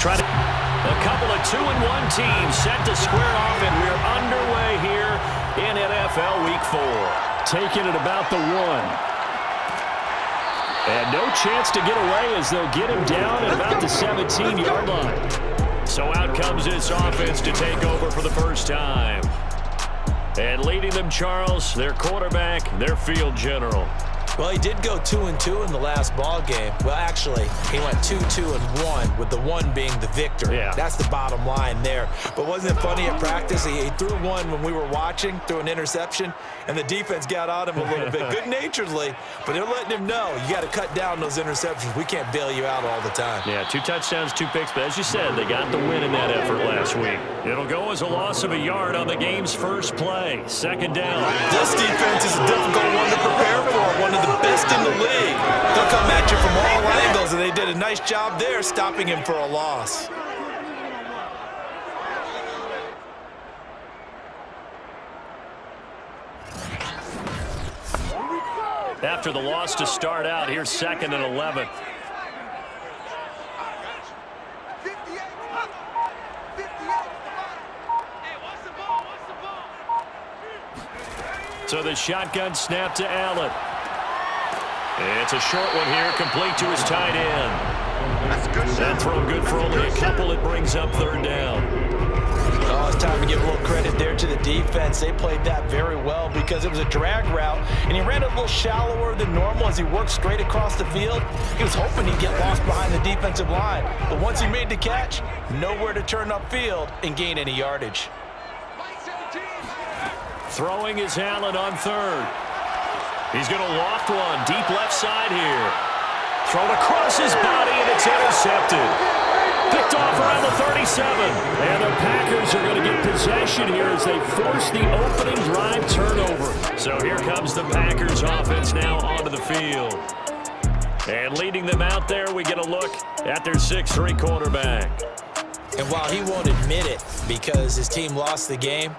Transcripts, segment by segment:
try to... A couple of 2-1 teams set to square off, and we're underway here in NFL Week 4. Taking it about the 1. And no chance to get away as they'll get him down at about the 17-yard line. So out comes this offense to take over for the first time. And leading them, Charles, their quarterback, their field general. Well, he did go 2-2 in the last ball game. Well, actually, he went 2-2-1, with the 1 being the victor. Yeah. That's the bottom line there. But wasn't it funny at practice? He threw one when we were watching, threw an interception, and the defense got on him a little bit, good-naturedly. But they're letting him know, you got to cut down those interceptions. We can't bail you out all the time. Yeah, 2 touchdowns, 2 picks. But as you said, they got the win in that effort last week. It'll go as a loss of a yard on the game's first play. 2nd down. This defense is a difficult one to prepare for, one of the best in the league. They'll come at you from all angles, and they did a nice job there stopping him for a loss. After the loss to start out, here's 2nd and 11. So the shotgun snap to Allen. It's a short one here, complete to his tight end. That throw good for only a couple. It brings up 3rd down. Oh, it's time to give a little credit there to the defense. They played that very well because it was a drag route, and he ran a little shallower than normal as he worked straight across the field. He was hoping he'd get lost behind the defensive line, but once he made the catch, nowhere to turn upfield and gain any yardage. Throwing is Allen on 3rd. He's going to loft one deep left side here. Thrown across his body, and it's intercepted. Picked off around the 37. And the Packers are going to get possession here as they force the opening drive turnover. So here comes the Packers offense now onto the field. And leading them out there, we get a look at their 6'3" quarterback. And while he won't admit it because his team lost the game,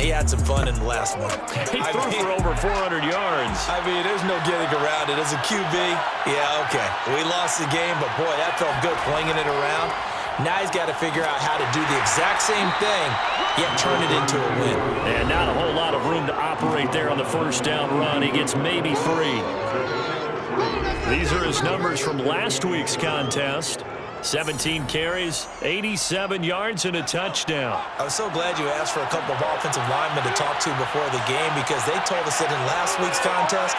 he had some fun in the last one. He threw for over 400 yards. I mean, there's no getting around it. As a QB, yeah, okay. We lost the game, but boy, that felt good flinging it around. Now he's got to figure out how to do the exact same thing, yet turn it into a win. And not a whole lot of room to operate there on the 1st down run. He gets maybe 3. These are his numbers from last week's contest. 17 carries, 87 yards, and a touchdown. I was so glad you asked for a couple of offensive linemen to talk to before the game because they told us that in last week's contest,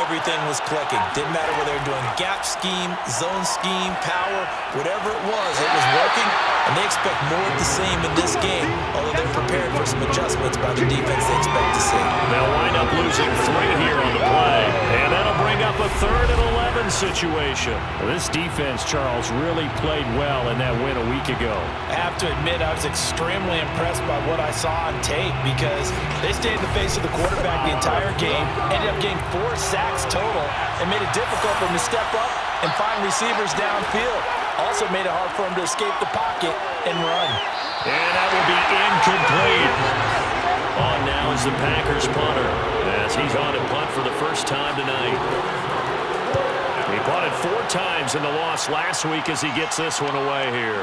everything was clicking. Didn't matter whether they were doing gap scheme, zone scheme, power, whatever it was working, and they expect more of the same in this game, although they're prepared for some adjustments by the defense they expect to see. They'll wind up losing 3 here on the play, and that'll bring up a 3rd and 11 situation. This defense, Charles, really played well in that win a week ago. I have to admit, I was extremely impressed by what I saw on tape because they stayed in the face of the quarterback the entire game, ended up getting 4 sacks total, and made it difficult for him to step up and find receivers downfield. Also made it hard for him to escape the pocket and run. And that will be incomplete. On now is the Packers punter as he's on to punt for the first time tonight. He punted 4 times in the loss last week as he gets this one away here.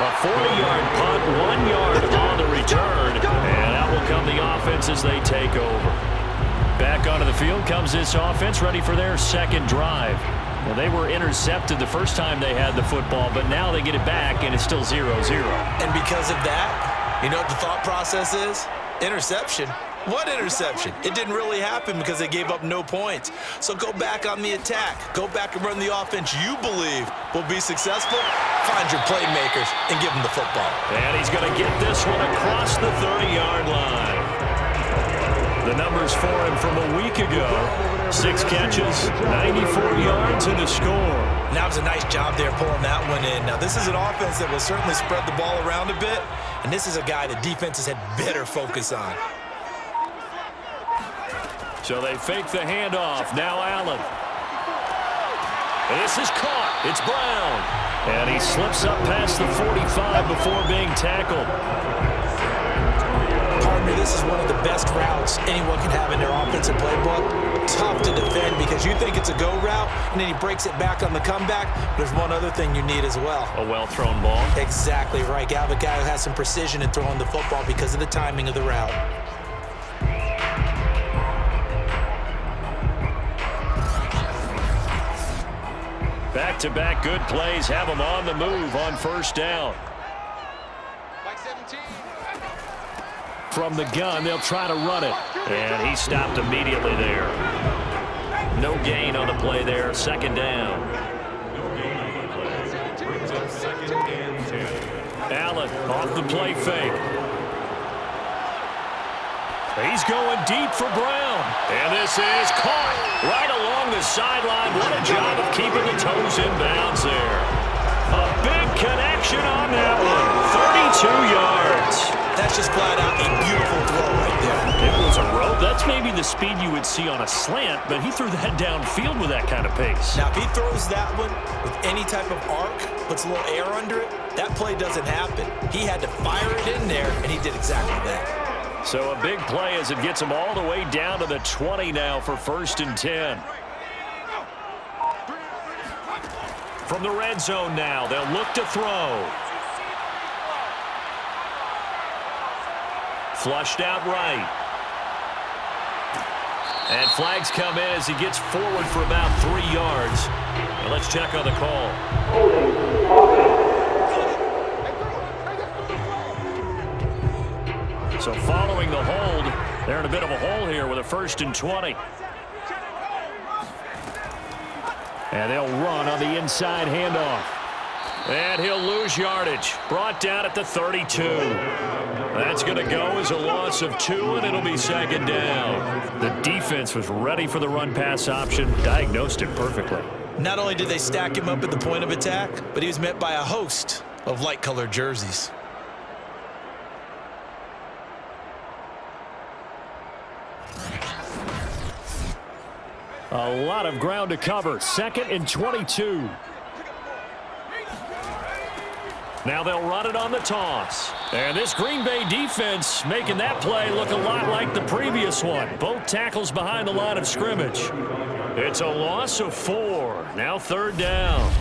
A 40-yard punt, 1 yard on the return, and out will come the offense as they take over. Back onto the field comes this offense, ready for their 2nd drive. Well, they were intercepted the first time they had the football, but now they get it back, and it's still 0-0. And because of that, you know what the thought process is? Interception. What interception? It didn't really happen because they gave up no points. So go back on the attack. Go back and run the offense you believe will be successful. Find your playmakers and give them the football. And he's going to get this one across the 30-yard line. The numbers for him from a week ago. 6 catches, 94 yards, and a score. And that was a nice job there pulling that one in. Now, this is an offense that will certainly spread the ball around a bit, and this is a guy the defenses had better focus on. So they fake the handoff. Now Allen. And this is caught. It's Brown. And he slips up past the 45 before being tackled. Pardon partner, this is one of the best routes anyone can have in their offensive playbook. Tough to defend because you think it's a go route, and then he breaks it back on the comeback. There's one other thing you need as well. A well-thrown ball. Exactly right. You have a guy who has some precision in throwing the football because of the timing of the route. Back-to-back good plays have him on the move on first down. From the gun, they'll try to run it. And he stopped immediately there. No gain on the play there. Second down. Allen off the play fake. He's going deep for Brown. And this is caught right along the sideline. What a job of keeping the toes in bounds there. A big connection on that one. 32 yards. That's just flat out a beautiful throw right there. It was a rope. That's maybe the speed you would see on a slant, but he threw that downfield with that kind of pace. Now, if he throws that one with any type of arc, puts a little air under it, that play doesn't happen. He had to fire it in there, and he did exactly that. So a big play as it gets him all the way down to the 20 now for 1st and 10. From the red zone now, they'll look to throw. Flushed out right. And flags come in as he gets forward for about 3 yards. And let's check on the call. So following the hold, they're in a bit of a hole here with a 1st and 20. And they'll run on the inside handoff. And he'll lose yardage. Brought down at the 32. That's going to go as a loss of 2, and it'll be 2nd down. The defense was ready for the run-pass option, diagnosed it perfectly. Not only did they stack him up at the point of attack, but he was met by a host of light-colored jerseys. A lot of ground to cover. 2nd and 22. Now they'll run it on the toss. And this Green Bay defense making that play look a lot like the previous one. Both tackles behind the line of scrimmage. It's a loss of 4. Now 3rd down.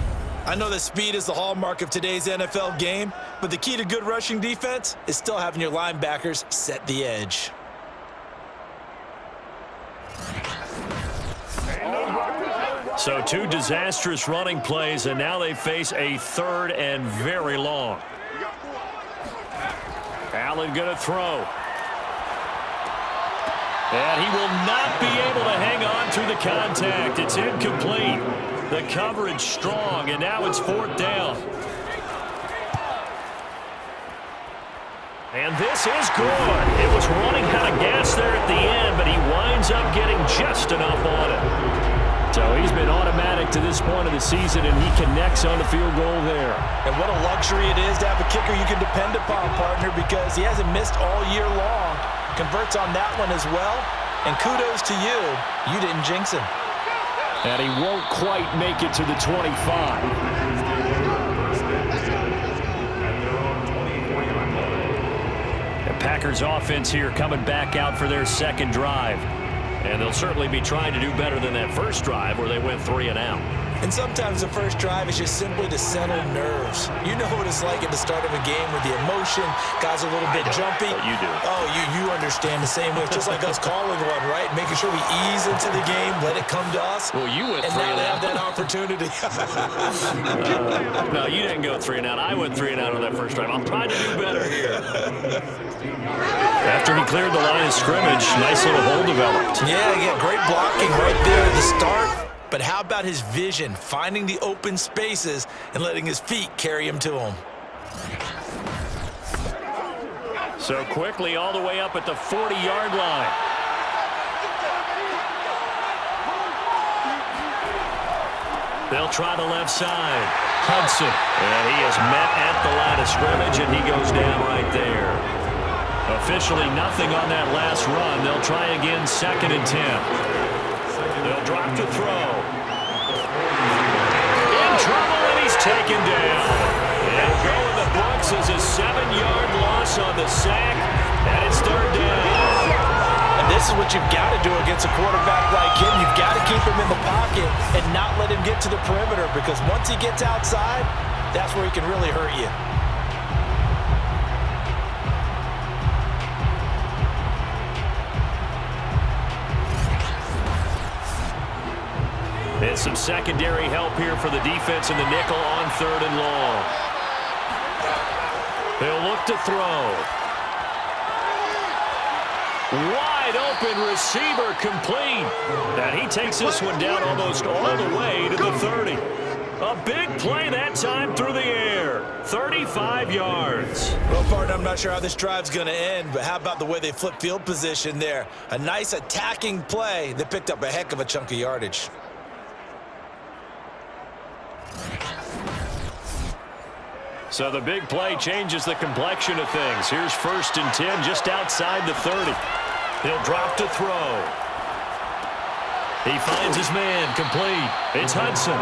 I know that speed is the hallmark of today's NFL game, but the key to good rushing defense is still having your linebackers set the edge. So 2 disastrous running plays, and now they face a 3rd and very long. Allen going to throw. And he will not be able to hang on through the contact. It's incomplete. The coverage strong, and now it's 4th down. And this is good. It was running out of gas there at the end, but he winds up getting just enough on it. So he's been automatic to this point of the season, and he connects on the field goal there. And what a luxury it is to have a kicker you can depend upon, partner, because he hasn't missed all year long. Converts on that one as well. And kudos to you. You didn't jinx him. And he won't quite make it to the 25. The Packers offense here coming back out for their 2nd drive. And they'll certainly be trying to do better than that first drive where they went 3 and out. And sometimes the first drive is just simply to settle nerves. You know what it's like at the start of a game with the emotion. Guys are a little bit jumpy. But you do. Oh, you understand the same way. It's just like us calling one, right? Making sure we ease into the game, let it come to us. Well, you went 3 and now and they out. have that opportunity. No, you didn't go 3 and out. I went 3 and out on that first drive. I'm trying to do better here. After he cleared the line of scrimmage, nice little hole developed. Yeah, great blocking right there at the start. But how about his vision, finding the open spaces and letting his feet carry him to him? So quickly all the way up at the 40-yard line. They'll try the left side. Hudson. And he is met at the line of scrimmage, and he goes down right there. Officially nothing on that last run. They'll try again 2nd and 10. They'll drop to throw. In trouble, and he's taken down. And go in the books as a 7-yard loss on the sack, and it's 3rd down. This is what you've got to do against a quarterback like him. You've got to keep him in the pocket and not let him get to the perimeter, because once he gets outside, that's where he can really hurt you. And some secondary help here for the defense in the nickel on 3rd and long. They'll look to throw. Wide open receiver complete. And he takes this one down almost all the way to the 30. A big play that time through the air. 35 yards. Well, partner, I'm not sure how this drive's going to end, but how about the way they flip field position there? A nice attacking play that picked up a heck of a chunk of yardage. So the big play changes the complexion of things. Here's 1st and 10 just outside the 30. He'll drop to throw. He finds his man complete. It's Hudson.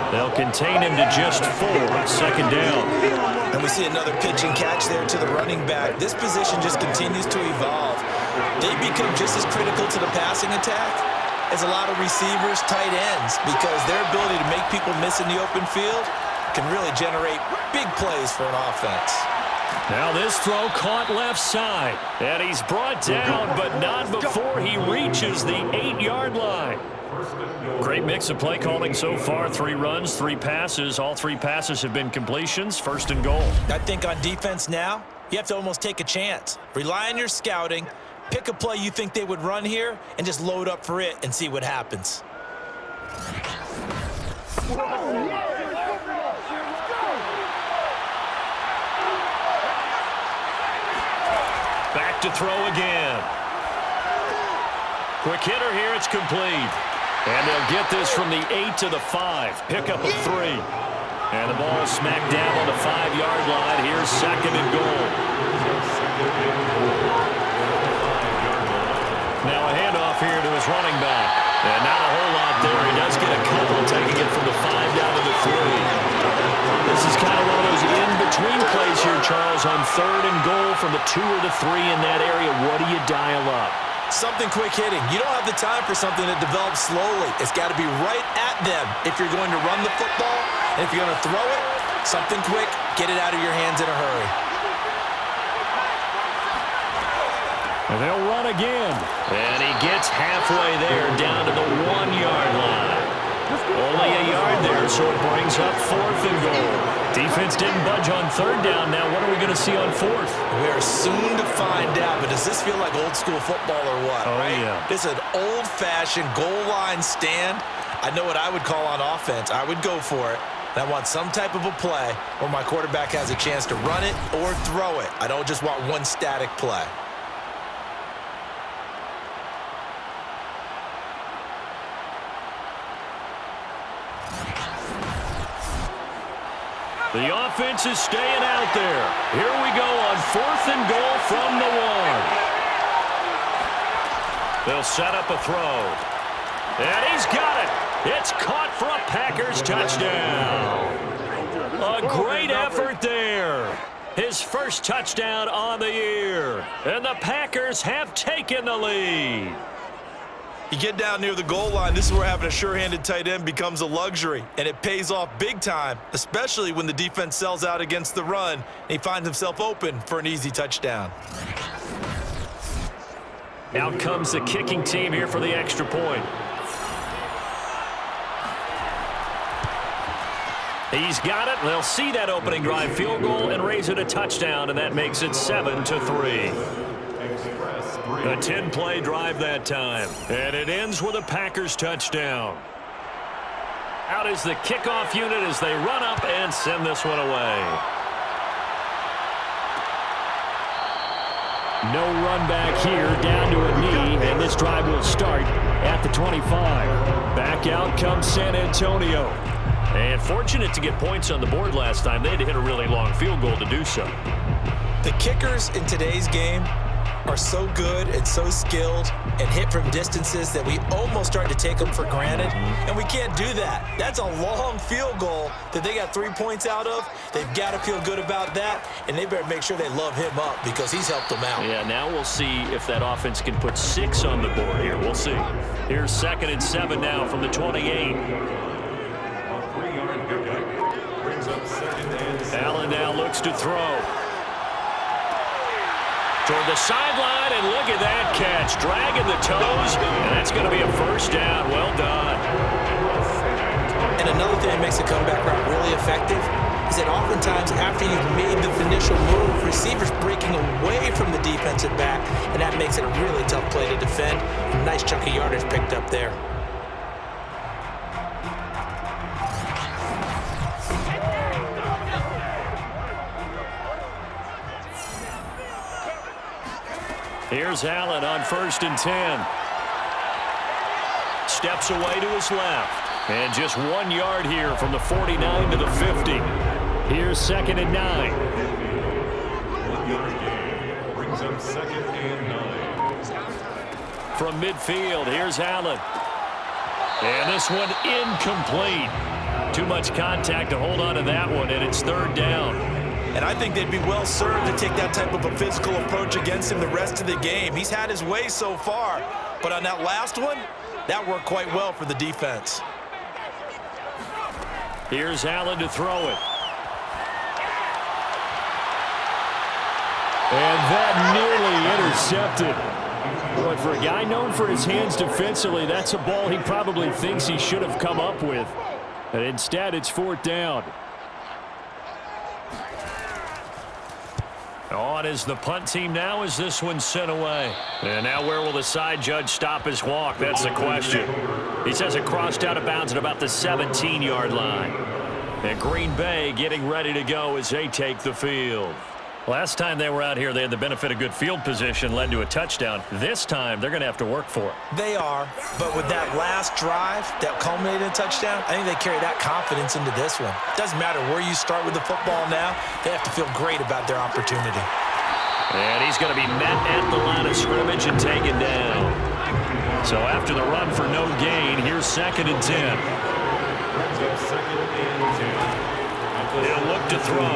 They'll contain him to just 4. 2nd down. And we see another pitch and catch there to the running back. This position just continues to evolve. They become just as critical to the passing attack as a lot of receivers, tight ends, because their ability to make people miss in the open field can really generate big plays for an offense. Now this throw caught left side. And he's brought down, but not before he reaches the 8-yard line. Great mix of play calling so far. 3 runs, 3 passes. All 3 passes have been completions. 1st and goal. I think on defense now, you have to almost take a chance. Rely on your scouting. Pick a play you think they would run here and just load up for it and see what happens. Back to throw again. Quick hitter here, it's complete. And they'll get this from the 8 to the 5. Pickup of 3. And the ball smacked down on the 5-yard line. Here's 2nd and goal. Now a handoff here to his running back. And not a whole lot there. He does get a couple, taking it from the 5 down to the 3. This is kind of one of those in-between plays here, Charles, on 3rd and goal from the 2 or the 3 in that area. What do you dial up? Something quick hitting. You don't have the time for something that develops slowly. It's got to be right at them if you're going to run the football. And if you're going to throw it, something quick, get it out of your hands in a hurry. And they'll run again. And he gets halfway there, down to the 1-yard line. Only a yard there, so it brings up 4th and goal. Defense didn't budge on 3rd down. Now what are we going to see on 4th? We are soon to find out, but does this feel like old school football or what? Oh, right? Yeah. This is an old-fashioned goal line stand. I know what I would call on offense. I would go for it. And I want some type of a play where my quarterback has a chance to run it or throw it. I don't just want one static play. The offense is staying out there. Here we go on 4th and goal from the 1. They'll set up a throw. And he's got it. It's caught for a Packers touchdown. A great effort there. His first touchdown on the year. And the Packers have taken the lead. You get down near the goal line, this is where having a sure-handed tight end becomes a luxury, and it pays off big time, especially when the defense sells out against the run, and he finds himself open for an easy touchdown. Out comes the kicking team here for the extra point. He's got it. They'll see that opening drive field goal and raise it a touchdown, and that makes it 7-3. A 10-play drive that time. And it ends with a Packers touchdown. Out is the kickoff unit as they run up and send this one away. No run back here, down to a knee, and this drive will start at the 25. Back out comes San Antonio. And fortunate to get points on the board last time. They had to hit a really long field goal to do so. The kickers in today's game are so good and so skilled and hit from distances that we almost start to take them for granted, and we can't do that. That's a long field goal that they got 3 points out of. They've got to feel good about that, and they better make sure they love him up because he's helped them out. Yeah, now we'll see if that offense can put 6 on the board here. We'll see. Here's 2nd and 7 now from the 28. Allen now looks to throw. Toward the sideline, and look at that catch. Dragging the toes, and that's going to be a first down. Well done. And another thing that makes the comeback route really effective is that oftentimes after you've made the initial move, receivers breaking away from the defensive back, and that makes it a really tough play to defend. A nice chunk of yardage picked up there. Here's Allen on 1st and 10. Steps away to his left. And just 1 yard here from the 49 to the 50. Here's 2nd and 9. 1 yard gain brings up 2nd and 9. From midfield, here's Allen. And this one incomplete. Too much contact to hold on to that one, and it's 3rd down. And I think they'd be well served to take that type of a physical approach against him the rest of the game. He's had his way so far, but on that last one, that worked quite well for the defense. Here's Allen to throw it. And that nearly intercepted. Boy, for a guy known for his hands defensively, that's a ball he probably thinks he should have come up with. And instead, it's 4th down. On is the punt team now as this one's sent away. And now where will the side judge stop his walk? That's the question. He says it crossed out of bounds at about the 17-yard line. And Green Bay getting ready to go as they take the field. Last time they were out here, they had the benefit of good field position, led to a touchdown. This time, they're going to have to work for it. They are, but with that last drive that culminated in a touchdown, I think they carry that confidence into this one. Doesn't matter where you start with the football now, they have to feel great about their opportunity. And he's going to be met at the line of scrimmage and taken down. So after the run for no gain, here's 2nd and 10. He'll look to throw,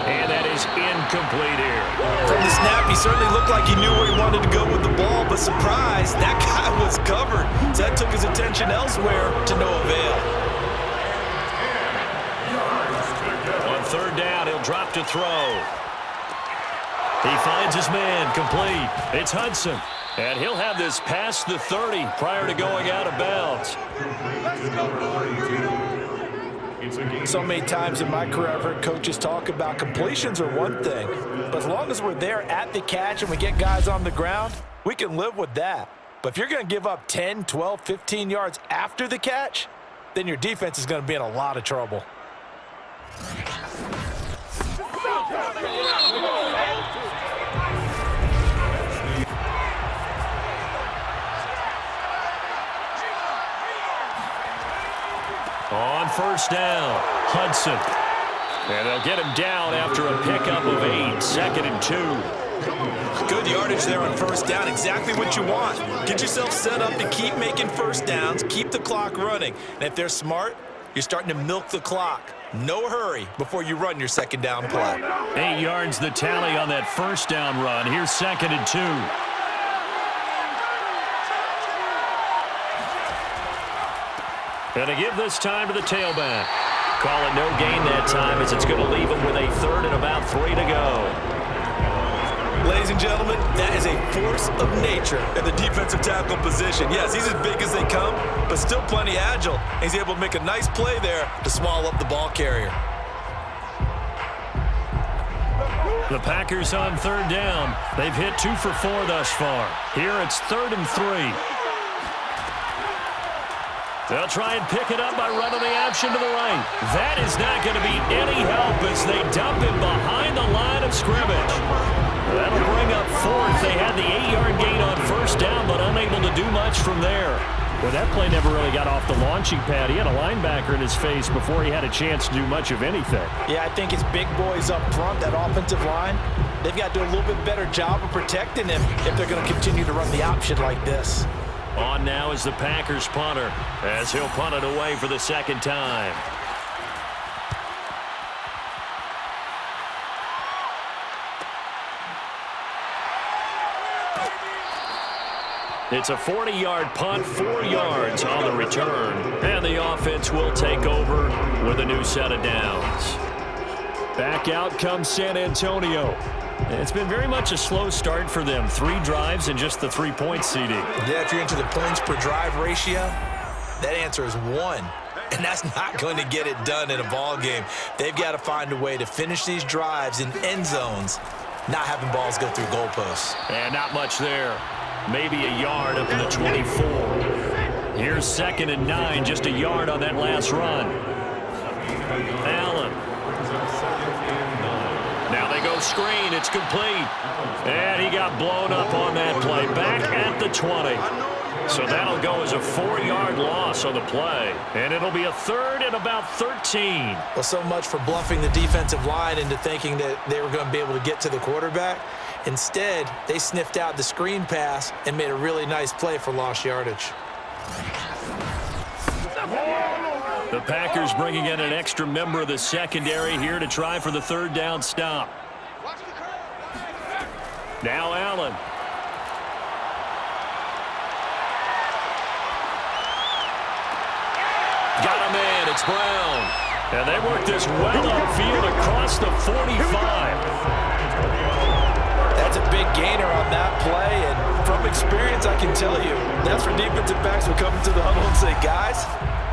and that is incomplete here. From the snap, he certainly looked like he knew where he wanted to go with the ball, but surprise, that guy was covered. So that took his attention elsewhere to no avail. On 3rd down, he'll drop to throw. He finds his man, complete. It's Hudson, and he'll have this past the 30 prior to going out of bounds. So many times in my career, I've heard coaches talk about completions are one thing, but as long as we're there at the catch and we get guys on the ground, we can live with that. But if you're going to give up 10, 12, 15 yards after the catch, then your defense is going to be in a lot of trouble. On 1st down, Hudson. And they'll get him down after a pickup of 8, 2nd and 2. Good yardage there on 1st down, exactly what you want. Get yourself set up to keep making 1st downs, keep the clock running. And if they're smart, you're starting to milk the clock. No hurry before you run your 2nd down play. 8 yards the tally on that 1st down run. Here's 2nd and 2. And to give this time to the tailback. Call it no gain that time as it's going to leave him with a 3rd and about 3 to go. Ladies and gentlemen, that is a force of nature in the defensive tackle position. Yes, he's as big as they come, but still plenty agile. He's able to make a nice play there to swallow up the ball carrier. The Packers on 3rd down. They've hit 2 for 4 thus far. Here it's 3rd and 3. They'll try and pick it up by running the option to the right. That is not going to be any help as they dump him behind the line of scrimmage. That'll bring up 4th. They had the 8-yard gain on 1st down, but unable to do much from there. Well, that play never really got off the launching pad. He had a linebacker in his face before he had a chance to do much of anything. Yeah, I think it's big boys up front, that offensive line. They've got to do a little bit better job of protecting him if they're going to continue to run the option like this. On now is the Packers punter as he'll punt it away for the second time. It's a 40-yard punt, 4 yards on the return. And the offense will take over with a new set of downs. Back out comes San Antonio. It's been very much a slow start for them. 3 drives and just the 3-point seeding. Yeah, if you're into the points per drive ratio, that answer is 1. And that's not going to get it done in a ball game. They've got to find a way to finish these drives in end zones, not having balls go through goalposts. And not much there. Maybe a yard up to the 24. Here's 2nd and 9, just a yard on that last run. Allen. Now they go screen. It's complete. And he got blown up on that play. Back at the 20. So that'll go as a 4-yard loss on the play. And it'll be a 3rd and about 13. Well, so much for bluffing the defensive line into thinking that they were going to be able to get to the quarterback. Instead, they sniffed out the screen pass and made a really nice play for lost yardage. The Packers bringing in an extra member of the secondary here to try for the 3rd down stop. Now Allen. Got him in. It's Brown. And they work this well upfield across the 45. That's a big gainer on that play, and from experience, I can tell you, that's where defensive backs will come into the huddle and say, guys,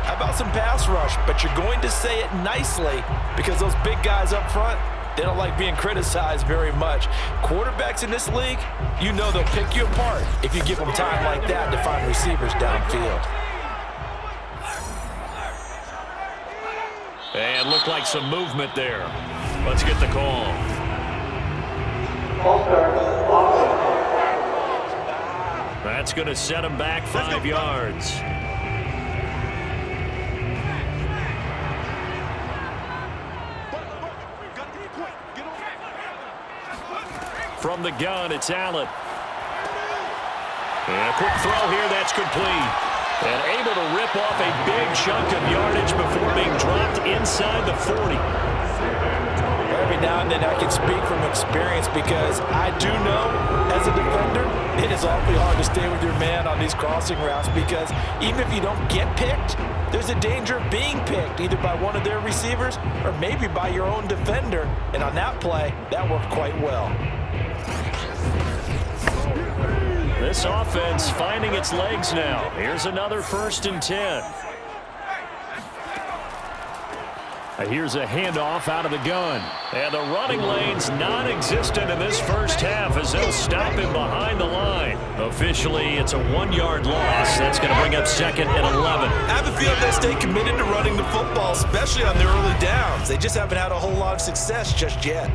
how about some pass rush? But you're going to say it nicely because those big guys up front, they don't like being criticized very much. Quarterbacks in this league, you know they'll pick you apart if you give them time like that to find receivers downfield. And looked like some movement there. Let's get the call. That's going to set him back 5 yards. From the gun, it's Allen. And a quick throw here, that's complete. And able to rip off a big chunk of yardage before being dropped inside the 40. Every now and then I can speak from experience because I do know as a defender it is awfully hard to stay with your man on these crossing routes because even if you don't get picked, there's a danger of being picked either by one of their receivers or maybe by your own defender. And on that play, that worked quite well. This offense finding its legs now. Here's another 1st and 10. Here's a handoff out of the gun. And the running lane's non-existent in this first half as they'll stop him behind the line. Officially, it's a 1-yard loss. That's going to bring up 2nd and 11. I have a feeling they stay committed to running the football, especially on their early downs. They just haven't had a whole lot of success just yet.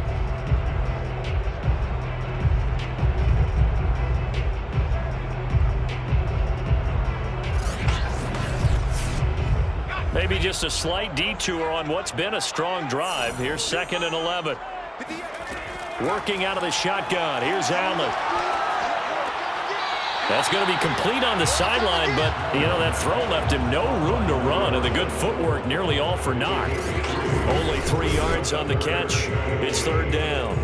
Maybe just a slight detour on what's been a strong drive. Here's 2nd and 11. Working out of the shotgun. Here's Allen. That's going to be complete on the sideline, but, you know, that throw left him no room to run, and the good footwork nearly all for naught. Only 3 yards on the catch. It's 3rd down.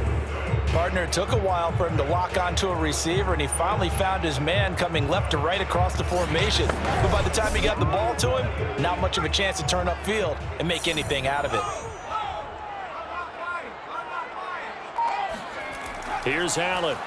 Partner, it took a while for him to lock onto a receiver, and he finally found his man coming left to right across the formation. But by the time he got the ball to him, not much of a chance to turn upfield and make anything out of it. Here's Allen.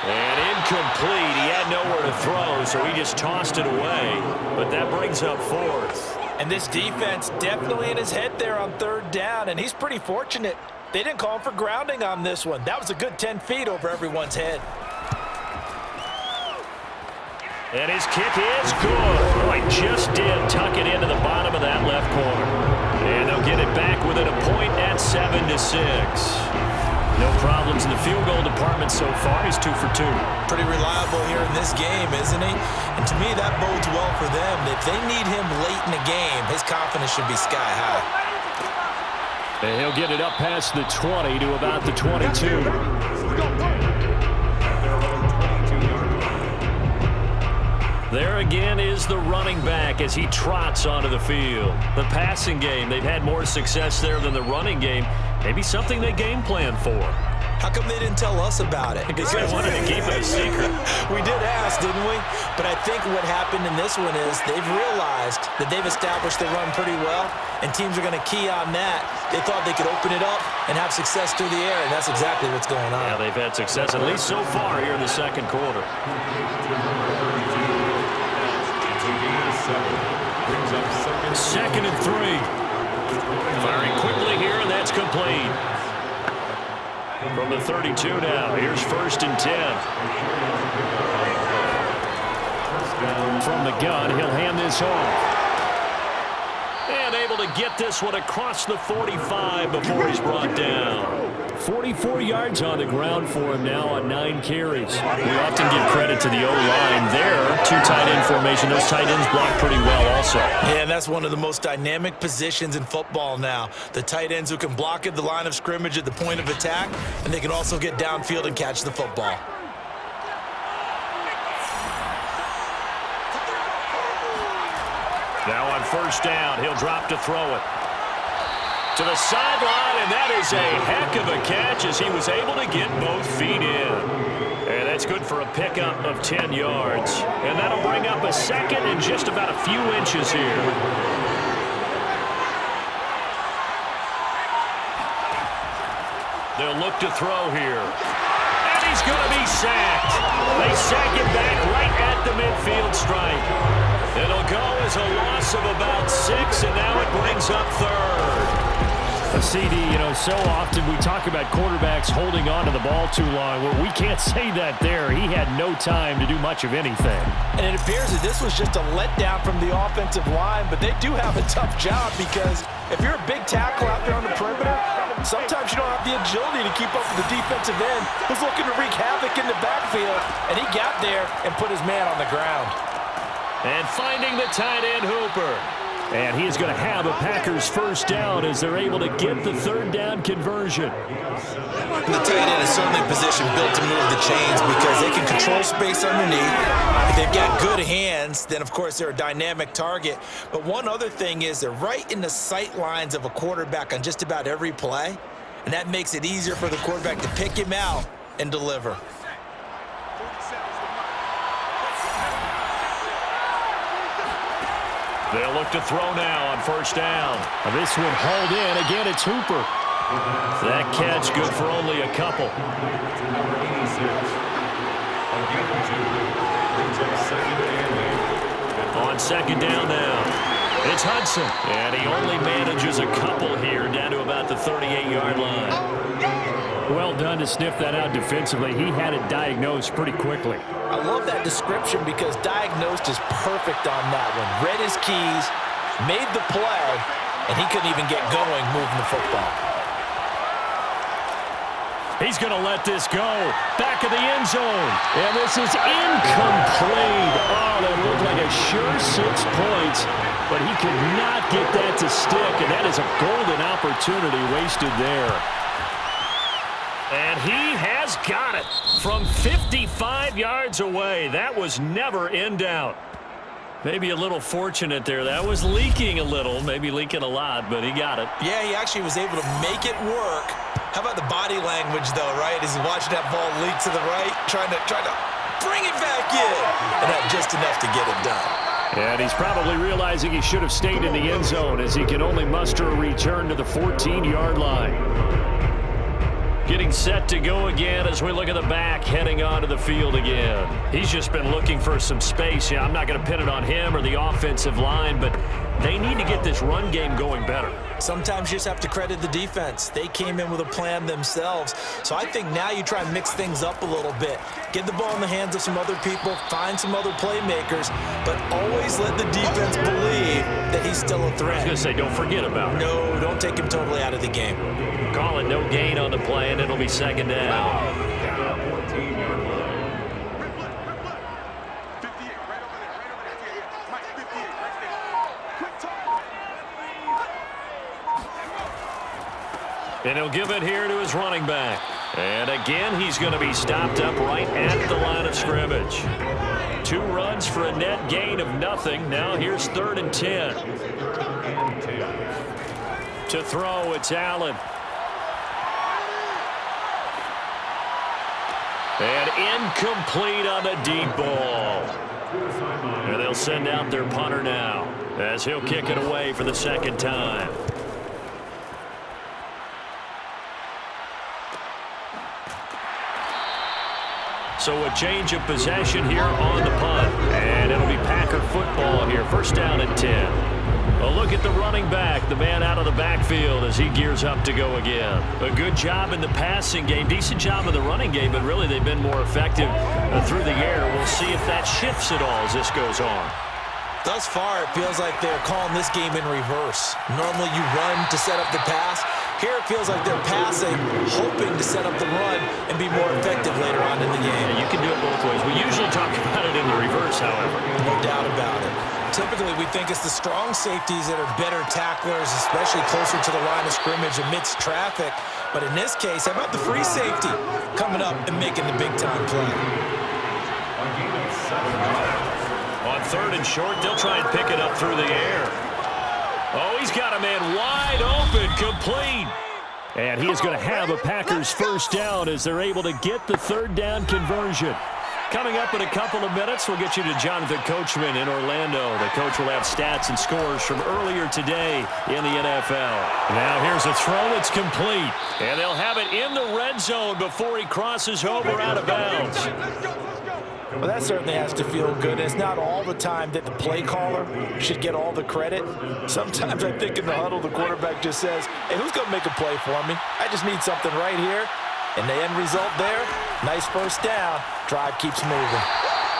And incomplete. He had nowhere to throw, so he just tossed it away. But that brings up 4th. And this defense definitely in his head there on 3rd down, and he's pretty fortunate. They didn't call him for grounding on this one. That was a good 10 feet over everyone's head. And his kick is good. Oh, he just did tuck it into the bottom of that left corner. And they'll get it back within a point at 7-6. No problems in the field goal department so far. He's 2 for 2. Pretty reliable here in this game, isn't he? And to me, that bodes well for them. If they need him late in the game, his confidence should be sky high. And he'll get it up past the 20 to about the 22. There again is the running back as he trots onto the field. The passing game, they've had more success there than the running game. Maybe something they game plan for. How come they didn't tell us about it? Because they wanted to keep it a secret. We did ask, didn't we? But I think what happened in this one is they've realized that they've established the run pretty well, and teams are going to key on that. They thought they could open it up and have success through the air, and that's exactly what's going on. Yeah, they've had success, at least so far here in the second quarter. Second and 3. Firing quickly here, and that's complete. From the 32 now, here's 1st and 10. From the gun, he'll hand this off. And able to get this one across the 45 before he's brought down. 44 yards on the ground for him now on 9 carries. We often give credit to the O-line there. 2 tight end formation. Those tight ends block pretty well also. Yeah, and that's one of the most dynamic positions in football now. The tight ends who can block at the line of scrimmage at the point of attack, and they can also get downfield and catch the football. Now on 1st down, he'll drop to throw it. To the sideline, and that is a heck of a catch as he was able to get both feet in. And that's good for a pickup of 10 yards. And that'll bring up a second and just about a few inches here. They'll look to throw here. And he's going to be sacked. They sack him back right at the midfield stripe. It'll go as a loss of about 6, and now it brings up 3rd. CD, you know, so often we talk about quarterbacks holding on to the ball too long. Well, we can't say that there. He had no time to do much of anything. And it appears that this was just a letdown from the offensive line, but they do have a tough job because if you're a big tackle out there on the perimeter, sometimes you don't have the agility to keep up with the defensive end who's looking to wreak havoc in the backfield, and he got there and put his man on the ground. And finding the tight end Hooper. And he is going to have a Packers 1st down as they're able to get the 3rd down conversion. The tight end is certainly a position built to move the chains because they can control space underneath. If they've got good hands, then of course they're a dynamic target. But one other thing is they're right in the sight lines of a quarterback on just about every play. And that makes it easier for the quarterback to pick him out and deliver. They'll look to throw now on 1st down. This one hauled in. Again, it's Hooper. That catch good for only a couple. On 2nd down now, it's Hudson. And he only manages a couple here down to about the 38-yard line. Well done to sniff that out defensively. He had it diagnosed pretty quickly. I love that description because diagnosed is perfect on that one. Read his keys, made the play, and he couldn't even get going moving the football. He's going to let this go. Back of the end zone. And this is incomplete. Oh, that looked like a sure 6 points. But he could not get that to stick. And that is a golden opportunity wasted there. And he has got it from 55 yards away. That was never in doubt. Maybe a little fortunate there. That was leaking a little, maybe leaking a lot, but he got it. Yeah, he actually was able to make it work. How about the body language, though, right? As he's watching that ball leak to the right, trying to bring it back in. And that just enough to get it done. And he's probably realizing he should have stayed in the end zone as he can only muster a return to the 14-yard line. Getting set to go again as we look at the back heading onto the field again. He's just been looking for some space. Yeah, I'm not going to pin it on him or the offensive line, but They need to get this run game going better. Sometimes you just have to credit the defense. They came in with a plan themselves. So I think now you try and mix things up a little bit. Get the ball in the hands of some other people, find some other playmakers, but always let the defense believe that he's still a threat. I was going to say, don't forget about it. No, don't take him totally out of the game. Call it no gain on the play, and it'll be second down. And he'll give it here to his running back. And again, he's going to be stopped up right at the line of scrimmage. 2 runs for a net gain of nothing. Now here's 3rd and 10. To throw, it's Allen. And incomplete on the deep ball. And they'll send out their punter now as he'll kick it away for the second time. So a change of possession here on the punt. And it'll be Packer football here. First down and 10. A look at the running back, the man out of the backfield as he gears up to go again. A good job in the passing game, decent job in the running game, but really they've been more effective through the air. We'll see if that shifts at all as this goes on. Thus far, it feels like they're calling this game in reverse. Normally you run to set up the pass. Here it feels like they're passing, hoping to set up the run and be more effective later on in the game. Yeah, you can do it both ways. We usually talk about it in the reverse, however. No doubt about it. Typically, we think it's the strong safeties that are better tacklers, especially closer to the line of scrimmage amidst traffic. But in this case, how about the free safety coming up and making the big-time play? On 3rd and short, they'll try and pick it up through the air. Oh, he's got a man wide open, complete. And he is going to have a Packers first down as they're able to get the 3rd down conversion. Coming up in a couple of minutes, we'll get you to Jonathan Coachman in Orlando. The coach will have stats and scores from earlier today in the NFL. Now here's a throw that's complete. And they'll have it in the red zone before he crosses over out of bounds. Well, that certainly has to feel good. It's not all the time that the play caller should get all the credit. Sometimes I think in the huddle, the quarterback just says, hey, who's going to make a play for me? I just need something right here. And the end result there, nice first down. Drive keeps moving.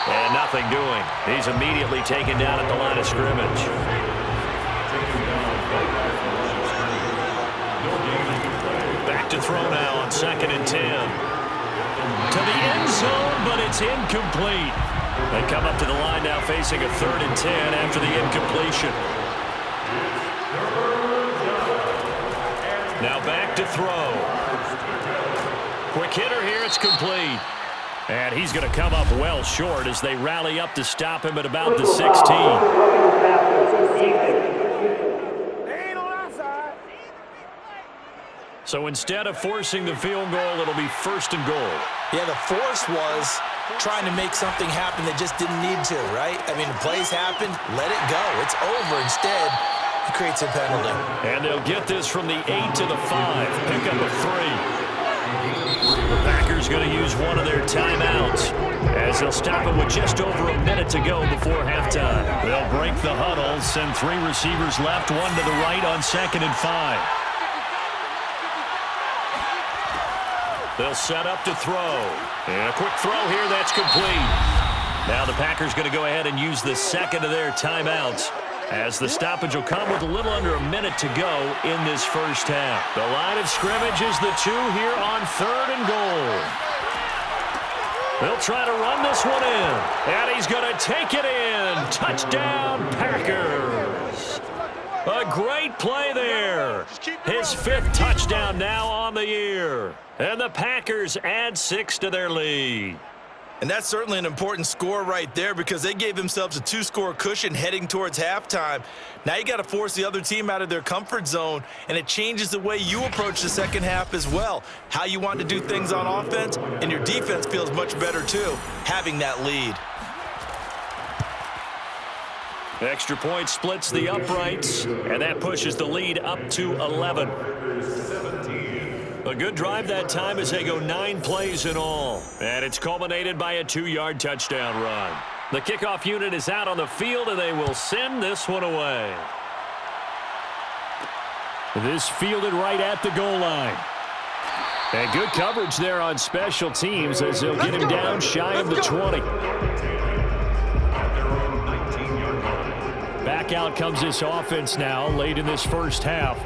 And nothing doing. He's immediately taken down at the line of scrimmage. Back to throw now on 2nd and 10. To the end zone, but it's incomplete. They come up to the line now facing a 3rd and 10 after the incompletion. Now back to throw. Quick hitter here, it's complete. And he's going to come up well short as they rally up to stop him at about the 16. So instead of forcing the field goal, it'll be 1st and goal. Yeah, the force was trying to make something happen that just didn't need to, right? I mean, the plays happened, let it go. It's over. Instead, he creates a penalty. And they'll get this from the 8 to the 5. Pick up a 3. The Packers going to use one of their timeouts as they'll stop it with just over a minute to go before halftime. They'll break the huddle, send 3 receivers left, 1 to the right on 2nd and 5. They'll set up to throw. And a quick throw here, that's complete. Now the Packers going to go ahead and use the 2nd of their timeouts as the stoppage will come with a little under a minute to go in this first half. The line of scrimmage is the 2 here on 3rd and goal. They'll try to run this one in. And he's going to take it in. Touchdown, Packers. A great play there. His 5th touchdown now on the year. And the Packers add 6 to their lead. And that's certainly an important score right there because they gave themselves a 2-score cushion heading towards halftime. Now you got to force the other team out of their comfort zone, and it changes the way you approach the second half as well. How you want to do things on offense, and your defense feels much better too, having that lead. Extra point splits the uprights, and that pushes the lead up to 11. A good drive that time as they go 9 plays in all. And it's culminated by a 2-yard touchdown run. The kickoff unit is out on the field, and they will send this one away. This fielded right at the goal line. And good coverage there on special teams as they'll get him down shy of the 20. Back out comes this offense now late in this first half.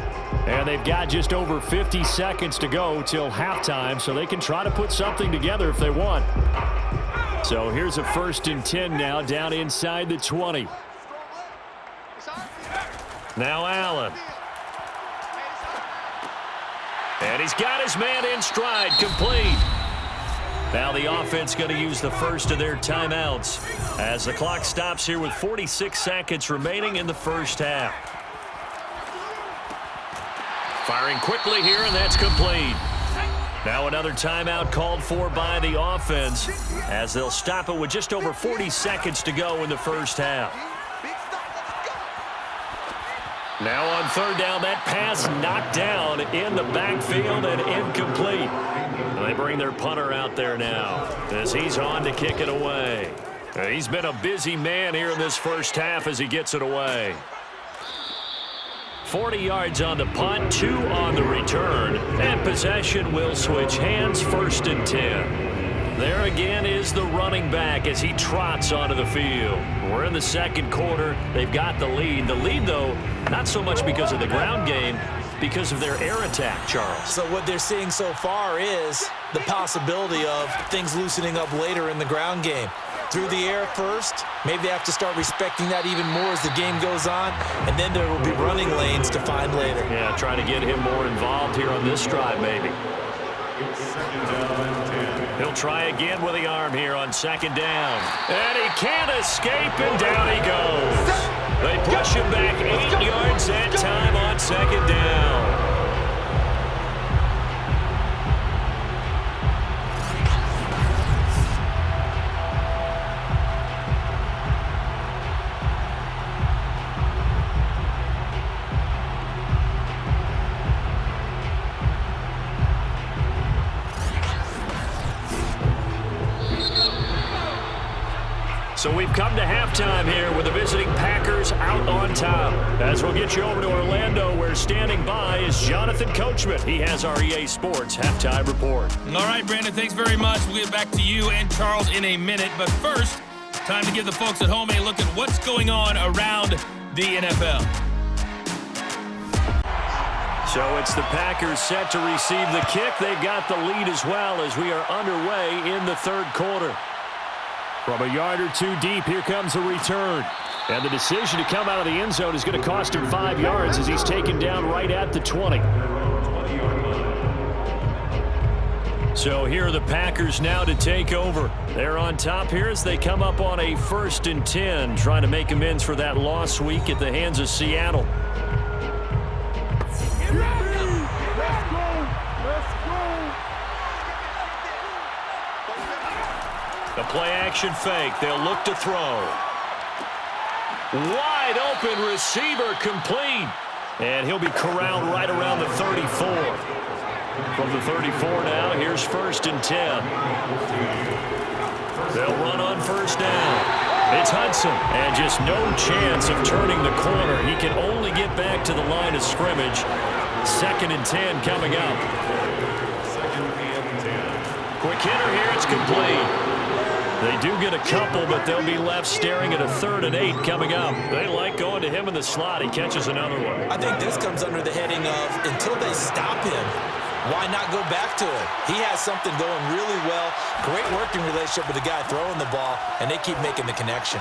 And they've got just over 50 seconds to go till halftime, so they can try to put something together if they want. So here's a 1st and 10 now down inside the 20. Now Allen. And he's got his man in stride, complete. Now the offense going to use the first of their timeouts as the clock stops here with 46 seconds remaining in the first half. Firing quickly here, and that's complete. Now another timeout called for by the offense as they'll stop it with just over 40 seconds to go in the first half. Now on 3rd down, that pass knocked down in the backfield and incomplete. And they bring their punter out there now as he's on to kick it away. He's been a busy man here in this first half as he gets it away. 40 yards on the punt, 2 on the return, and possession will switch hands, 1st and 10. There again is the running back as he trots onto the field. We're in the 2nd quarter. They've got the lead. The lead, though, not so much because of the ground game, because of their air attack, Charles. So what they're seeing so far is the possibility of things loosening up later in the ground game. Through the air first, maybe they have to start respecting that even more as the game goes on, and then there will be running lanes to find later. Yeah, trying to get him more involved here on this drive, maybe. He'll try again with the arm here on 2nd down. And he can't escape, and down he goes. They push him back 8 yards that time on 2nd down. So we've come to halftime here with the visiting Packers out on top. As we'll get you over to Orlando, where standing by is Jonathan Coachman. He has our EA Sports halftime report. All right, Brandon, thanks very much. We'll get back to you and Charles in a minute. But first, time to give the folks at home a look at what's going on around the NFL. So it's the Packers set to receive the kick. They've got the lead as well as we are underway in the 3rd quarter. From a yard or 2 deep, here comes a return. And the decision to come out of the end zone is going to cost him 5 yards as he's taken down right at the 20. So here are the Packers now to take over. They're on top here as they come up on a 1st and 10, trying to make amends for that lost week at the hands of Seattle. The play-action fake. They'll look to throw. Wide open receiver complete. And he'll be corralled right around the 34. From the 34 now, here's 1st and 10. They'll run on 1st down. It's Hudson. And just no chance of turning the corner. He can only get back to the line of scrimmage. 2nd and 10 coming up. Quick hitter here. It's complete. They do get a couple, but they'll be left staring at a 3rd and 8 coming up. They like going to him in the slot. He catches another one. I think this comes under the heading of until they stop him, why not go back to it? He has something going really well. Great working relationship with the guy throwing the ball, and they keep making the connection.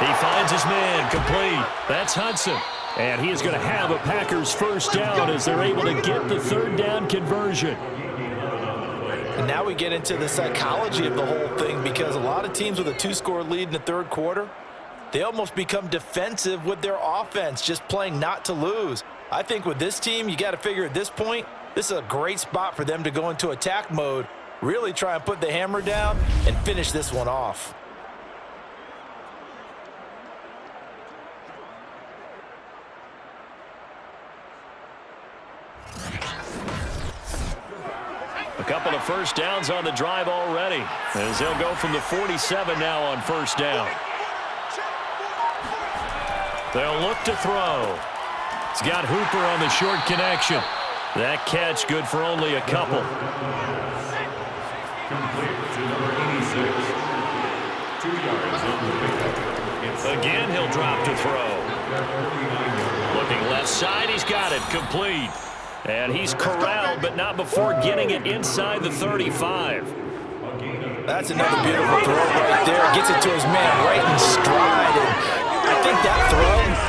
He finds his man complete. That's Hudson. And he is going to have a Packers 1st down as they're able to get the 3rd down conversion. And now we get into the psychology of the whole thing, because a lot of teams with a 2-score lead in the 3rd quarter, they almost become defensive with their offense, just playing not to lose. I think with this team, you got to figure at this point, this is a great spot for them to go into attack mode, really try and put the hammer down and finish this one off. A couple of 1st downs on the drive already, as they'll go from the 47 now on 1st down. They'll look to throw. He's got Hooper on the short connection. That catch good for only a couple. Complete to number 86. 2 yards on the pickup. Again, he'll drop to throw. Looking left side, he's got it. Complete. And he's corralled, but not before getting it inside the 35. That's another beautiful throw right there. Gets it to his man right in stride. And I think that throw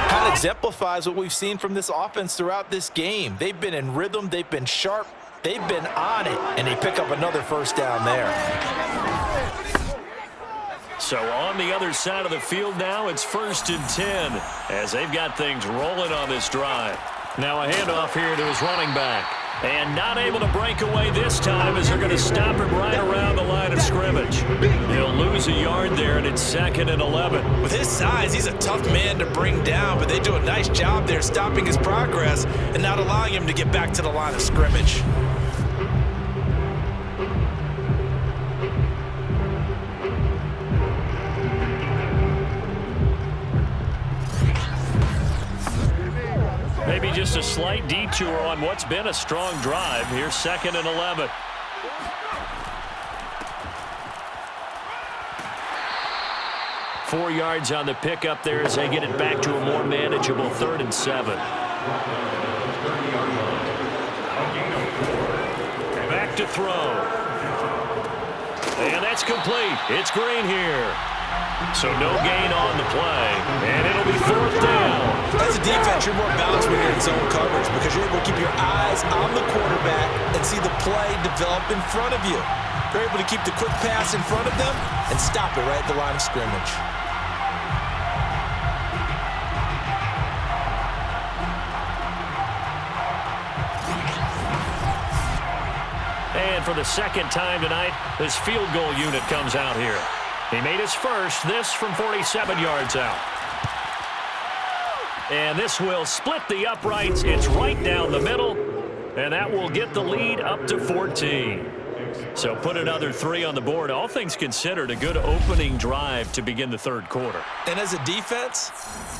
kind of exemplifies what we've seen from this offense throughout this game. They've been in rhythm. They've been sharp. They've been on it. And they pick up another first down there. So on the other side of the field now, it's 1st and 10 as they've got things rolling on this drive. Now a handoff here to his running back. And not able to break away this time as they're going to stop him right around the line of scrimmage. He'll lose a yard there, and it's 2nd and 11. With his size, he's a tough man to bring down, but they do a nice job there stopping his progress and not allowing him to get back to the line of scrimmage. Maybe just a slight detour on what's been a strong drive. Here's 2nd and 11. Four yards on the pickup there as they get it back to a more manageable 3rd and 7. Back to throw. And that's complete. It's Green here. So no gain on the play, and it'll be 4th down. As a defense, you're more balanced when you're in zone coverage because you're able to keep your eyes on the quarterback and see the play develop in front of you. You're able to keep the quick pass in front of them and stop it right at the line of scrimmage. And for the 2nd time tonight, this field goal unit comes out here. He made his first, this from 47 yards out. And this will split the uprights. It's right down the middle, and that will get the lead up to 14. So put another 3 on the board. All things considered, a good opening drive to begin the 3rd quarter. And as a defense,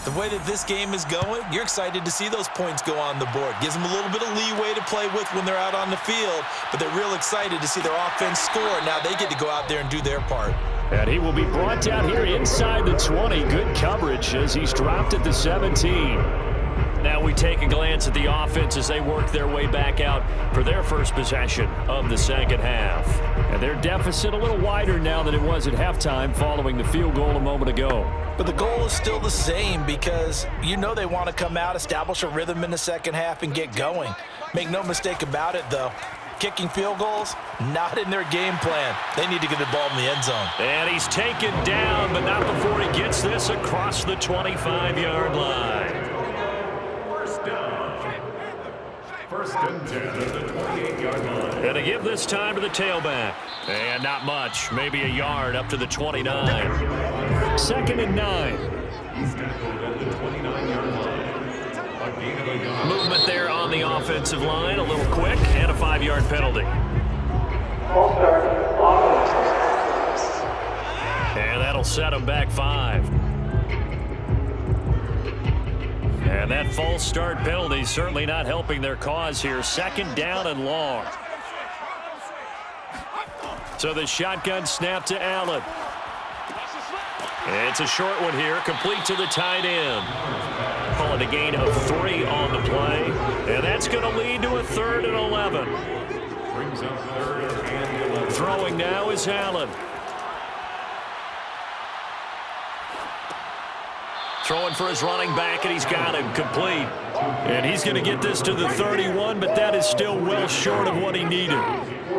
the way that this game is going, you're excited to see those points go on the board. Gives them a little bit of leeway to play with when they're out on the field, but they're real excited to see their offense score. Now they get to go out there and do their part. And he will be brought down here inside the 20. Good coverage as he's dropped at the 17. Now we take a glance at the offense as they work their way back out for their first possession of the 2nd half. And their deficit a little wider now than it was at halftime following the field goal a moment ago. But the goal is still the same because you know they want to come out, establish a rhythm in the 2nd half, and get going. Make no mistake about it, though. Kicking field goals, not in their game plan. They need to get the ball in the end zone. And he's taken down, but not before he gets this across the 25-yard line. First down. 1st and 10 at the 28-yard line. And to give this time to the tailback. And not much, maybe a yard up to the 29. 2nd and 9. He's tackled at the 29-yard line. A gain of a yard. Movement there on the offensive line, a little quick, and a 5-yard penalty. And that'll set them back 5. And that false start penalty certainly not helping their cause here. 2nd down and long. So the shotgun snap to Allen. It's a short one here, complete to the tight end. Call it a gain of 3 on the play. And that's going to lead to a 3rd and 11. Brings up 3rd and 11. Throwing now is Allen. Throwing for his running back, and he's got him complete. And he's going to get this to the 31, but that is still well short of what he needed.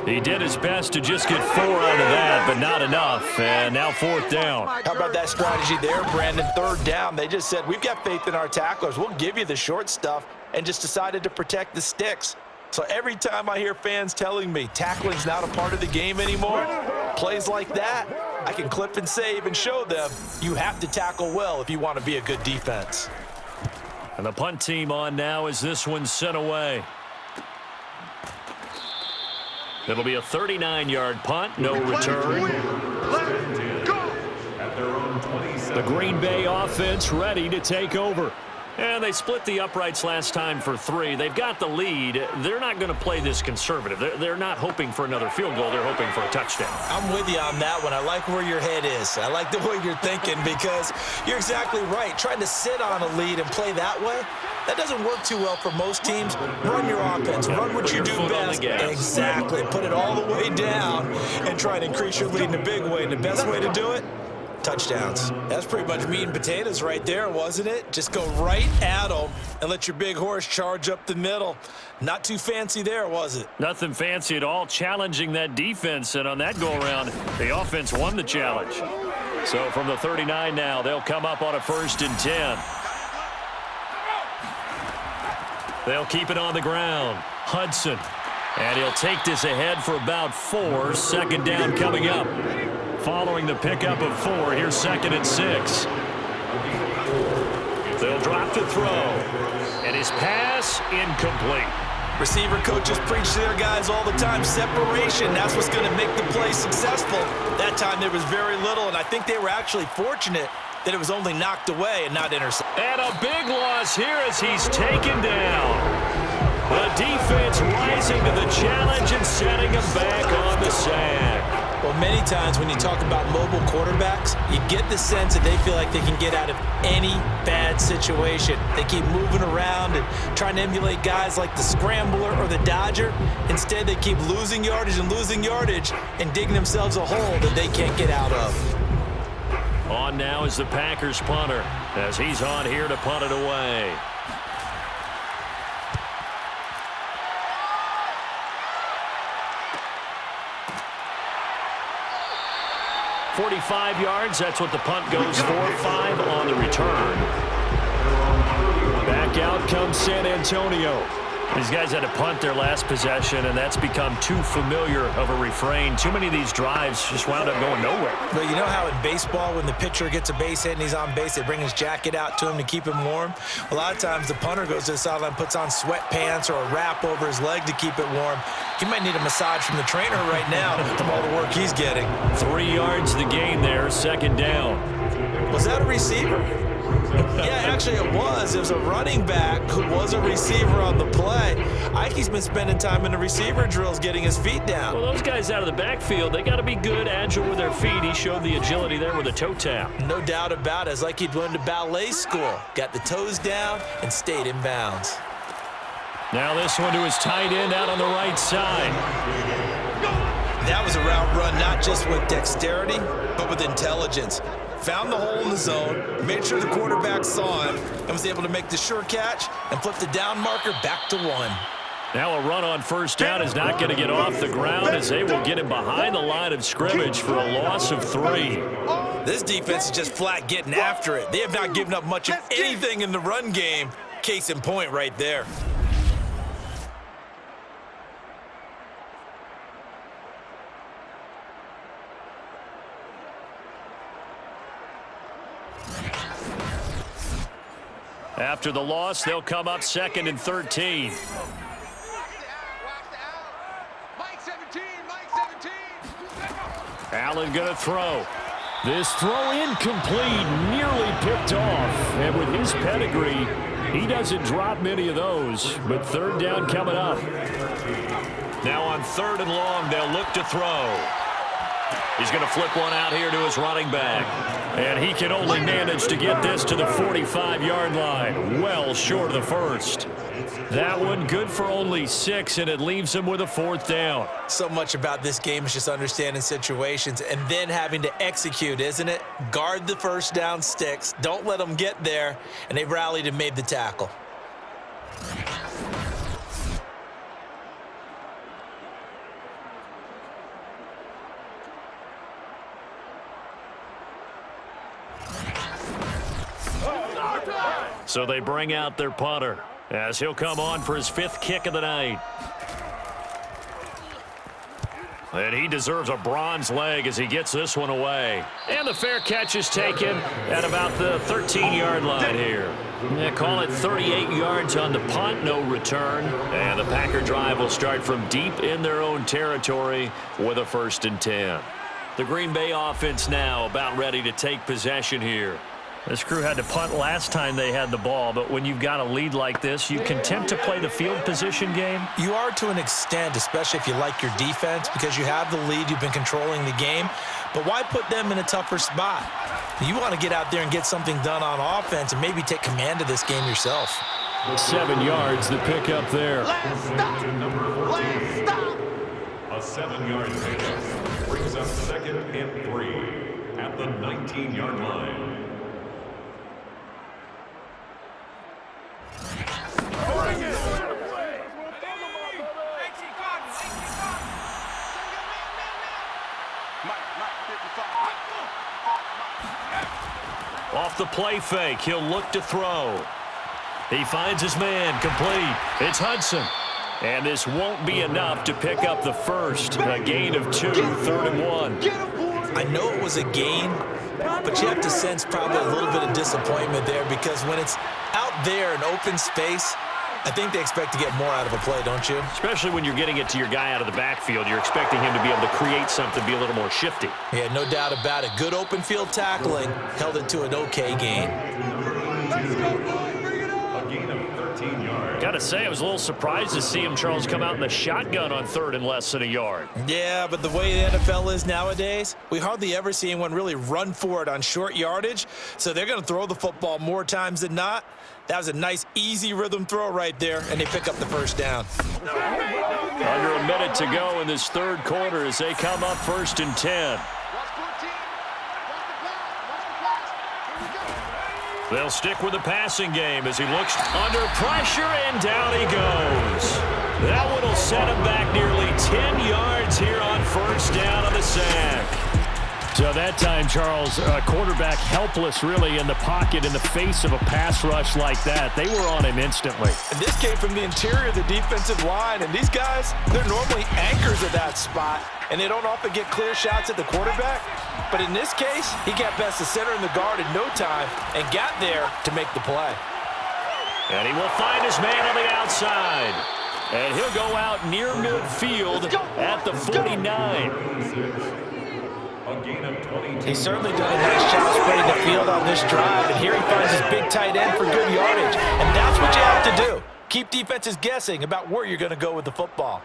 He did his best to just get 4 out of that, but not enough. And now 4th down. How about that strategy there, Brandon? 3rd down. They just said, we've got faith in our tacklers. We'll give you the short stuff, and just decided to protect the sticks. So every time I hear fans telling me tackling's not a part of the game anymore, plays like that, I can clip and save and show them you have to tackle well if you want to be a good defense. And the punt team on now as this one's sent away. It'll be a 39-yard punt, no return. At their own 27. The Green Bay offense ready to take over. And they split the uprights last time for 3. They've got the lead. They're not going to play this conservative. They're not hoping for another field goal. They're hoping for a touchdown. I'm with you on that one. I like where your head is. I like the way you're thinking because you're exactly right. Trying to sit on a lead and play that way, that doesn't work too well for most teams. Run your offense. Run what you do best. Exactly. Put it all the way down and try to increase your lead in a big way. And the best way to do it, touchdowns. That's pretty much meat and potatoes right there, wasn't it? Just go right at them and let your big horse charge up the middle. Not too fancy there, was it? Nothing fancy at all, challenging that defense. And on that go-around, the offense won the challenge. So from the 39 now, they'll come up on a 1st and 10. They'll keep it on the ground. Hudson. And he'll take this ahead for about 4. 2nd down coming up. Following the pickup of 4, here's 2nd and 6. They'll drop to throw. And his pass incomplete. Receiver coaches preach to their guys all the time. Separation, that's what's going to make the play successful. That time there was very little, and I think they were actually fortunate that it was only knocked away and not intercepted. And a big loss here as he's taken down. The defense rising to the challenge and setting him back on the sack. Well, many times when you talk about mobile quarterbacks, you get the sense that they feel like they can get out of any bad situation. They keep moving around and trying to emulate guys like the Scrambler or the Dodger. Instead, they keep losing yardage and digging themselves a hole that they can't get out of. On now is the Packers punter as he's on here to punt it away. 45 yards, that's what the punt goes for. 5 on the return. Back out comes San Antonio. These guys had to punt their last possession, and that's become too familiar of a refrain. Too many of these drives just wound up going nowhere. But you know how in baseball, when the pitcher gets a base hit and he's on base, they bring his jacket out to him to keep him warm? A lot of times the punter goes to the sideline, puts on sweatpants or a wrap over his leg to keep it warm. He might need a massage from the trainer right now from all the work he's getting. 3 yards the gain there, 2nd down. Was that a receiver? Yeah, actually it was. It was a running back who was a receiver on the play. Ike's been spending time in the receiver drills getting his feet down. Well, those guys out of the backfield, they got to be good, agile with their feet. He showed the agility there with a toe tap. No doubt about it. It's like he'd went to ballet school. Got the toes down and stayed in bounds. Now this one to his tight end out on the right side. That was a route run not just with dexterity, but with intelligence. Found the hole in the zone, made sure the quarterback saw him, and was able to make the sure catch and flip the down marker back to 1. Now a run on 1st down is not going to get off the ground as they will get him behind the line of scrimmage for a loss of 3. This defense is just flat getting after it. They have not given up much of anything in the run game. Case in point right there. After the loss, they'll come up 2nd and 13. Allen going to throw. This throw incomplete, nearly picked off. And with his pedigree, he doesn't drop many of those. But 3rd down coming up. Now on 3rd and long, they'll look to throw. He's going to flip one out here to his running back. And he can only manage to get this to the 45-yard line. Well short of the 1st. That one good for only 6, and it leaves him with a 4th down. So much about this game is just understanding situations and then having to execute, isn't it? Guard the 1st down sticks. Don't let them get there. And they rallied and made the tackle. So they bring out their punter as he'll come on for his 5th kick of the night. And he deserves a bronze leg as he gets this one away. And the fair catch is taken at about the 13-yard line here. They call it 38 yards on the punt, no return. And the Packer drive will start from deep in their own territory with a 1st and 10. The Green Bay offense now about ready to take possession here. This crew had to punt last time they had the ball, but when you've got a lead like this, you content to play the field position game? You are to an extent, especially if you like your defense, because you have the lead, you've been controlling the game. But why put them in a tougher spot? You want to get out there and get something done on offense and maybe take command of this game yourself. 7 yards, the pickup there. Let's stop. Let's stop. A 7-yard pickup brings up 2nd and 3 at the 19-yard line. Off the play fake, he'll look to throw. He finds his man, complete. It's Hudson. And this won't be enough to pick up the first. A gain of 2, 3rd and 1. I know it was a gain, but you have to sense probably a little bit of disappointment there, because when it's out there in open space, I think they expect to get more out of a play, don't you? Especially when you're getting it to your guy out of the backfield. You're expecting him to be able to create something, be a little more shifty. Yeah, no doubt about it. Good open field tackling, held it to an okay gain. A gain of 13 yards. Got to say, I was a little surprised to see him, Charles, come out in the shotgun on 3rd and less than a yard. Yeah, but the way the NFL is nowadays, we hardly ever see anyone really run for it on short yardage, so they're going to throw the football more times than not. That was a nice, easy rhythm throw right there, and they pick up the first down. Under a minute to go in this 3rd quarter as they come up 1st and 10. They'll stick with the passing game as he looks under pressure, and down he goes. That one will set him back nearly 10 yards here on 1st down on the sack. So that time, Charles, quarterback helpless really in the pocket in the face of a pass rush like that. They were on him instantly. And this came from the interior of the defensive line, and these guys, they're normally anchors of that spot, and they don't often get clear shots at the quarterback. But in this case, he got past the center and the guard in no time and got there to make the play. And he will find his man on the outside. And he'll go out near midfield at the 49. He's certainly done a nice job spreading the field on this drive, and here he finds his big tight end for good yardage. And that's what you have to do. Keep defenses guessing about where you're going to go with the football.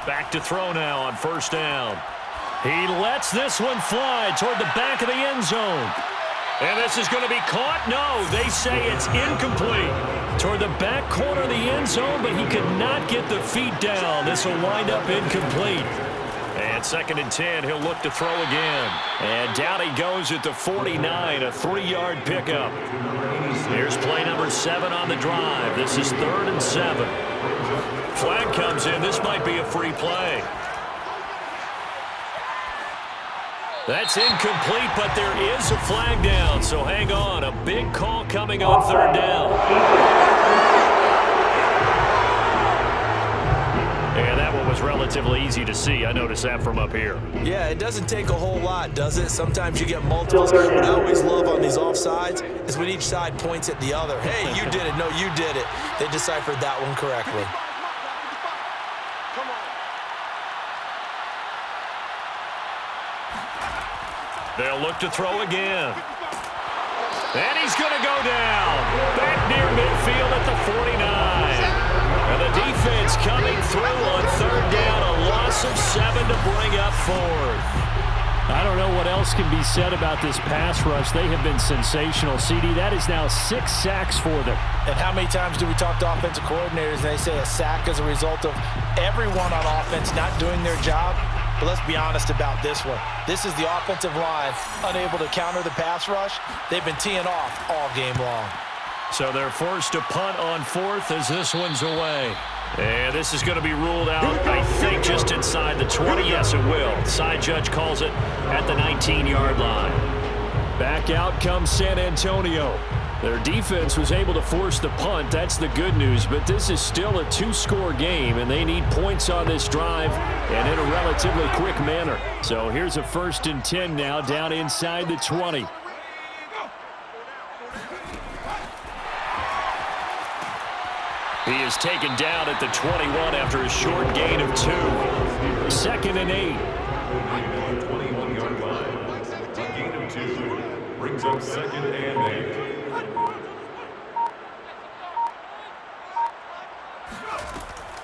Back to throw now on 1st down. He lets this one fly toward the back of the end zone. And this is going to be caught. No, they say it's incomplete. Toward the back corner of the end zone, but he could not get the feet down. This will wind up incomplete. And 2nd and 10, he'll look to throw again. And down he goes at the 49, a 3-yard pickup. Here's play number 7 on the drive. This is 3rd and 7. Flag comes in. This might be a free play. That's incomplete, but there is a flag down, so hang on. A big call coming on 3rd down. And that one was relatively easy to see. I noticed that from up here. Yeah, it doesn't take a whole lot, does it? Sometimes you get multiples. What I always love on these offsides is when each side points at the other. Hey, you did it. No, you did it. They deciphered that one correctly. They'll look to throw again. And he's going to go down. Back near midfield at the 49. And the defense coming through on 3rd down. A loss of 7 to bring up 4th. I don't know what else can be said about this pass rush. They have been sensational. CD, that is now 6 sacks for them. And how many times do we talk to offensive coordinators and they say a sack is a result of everyone on offense not doing their job? But let's be honest about this one. This is the offensive line unable to counter the pass rush. They've been teeing off all game long. So they're forced to punt on 4th as this one's away. And this is going to be ruled out, I think, just inside the 20. Yes, it will. Side judge calls it at the 19-yard line. Back out comes San Antonio. Their defense was able to force the punt. That's the good news, but this is still a two-score game, and they need points on this drive and in a relatively quick manner. So here's a 1st and 10 now down inside the 20. He is taken down at the 21 after a short gain of 2. 2nd and 8. 21-yard line. A gain of 2 brings up 2nd and 8.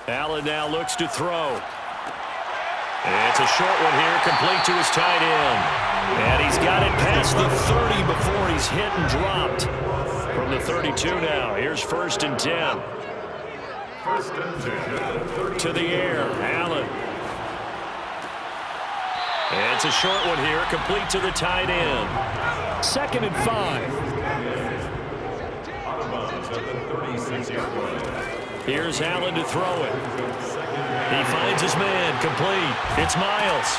Allen now looks to throw. It's a short one here, complete to his tight end. And he's got it past the 30 before he's hit and dropped. From the 32 now, here's 1st and 10. 1st and 10. To the air, Allen. And it's a short one here, complete to the tight end. 2nd and 5. Out of bounds at the 36-yard line. Here's Allen to throw it. He finds his man, complete. It's Miles.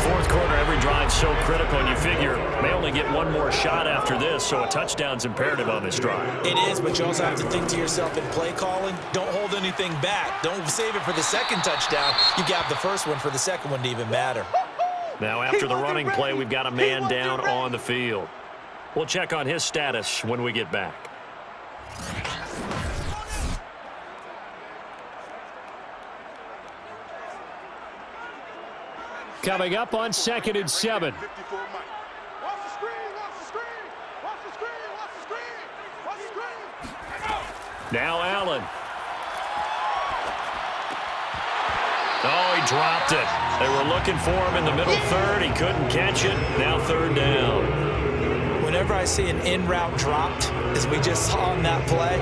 4th quarter, every drive so critical, and you figure may only get one more shot after this, so a touchdown's imperative on this drive. It is, but you also have to think to yourself in play calling, don't hold anything back. Don't save it for the 2nd touchdown. You got the 1st one for the 2nd one to even matter. Now after the running play, we've got a man down on the field. We'll check on his status when we get back. Coming up on 2nd and 7. Now Allen. Oh, he dropped it. They were looking for him in the middle third. He couldn't catch it. Now 3rd down. Whenever I see an in-route dropped, as we just saw in that play,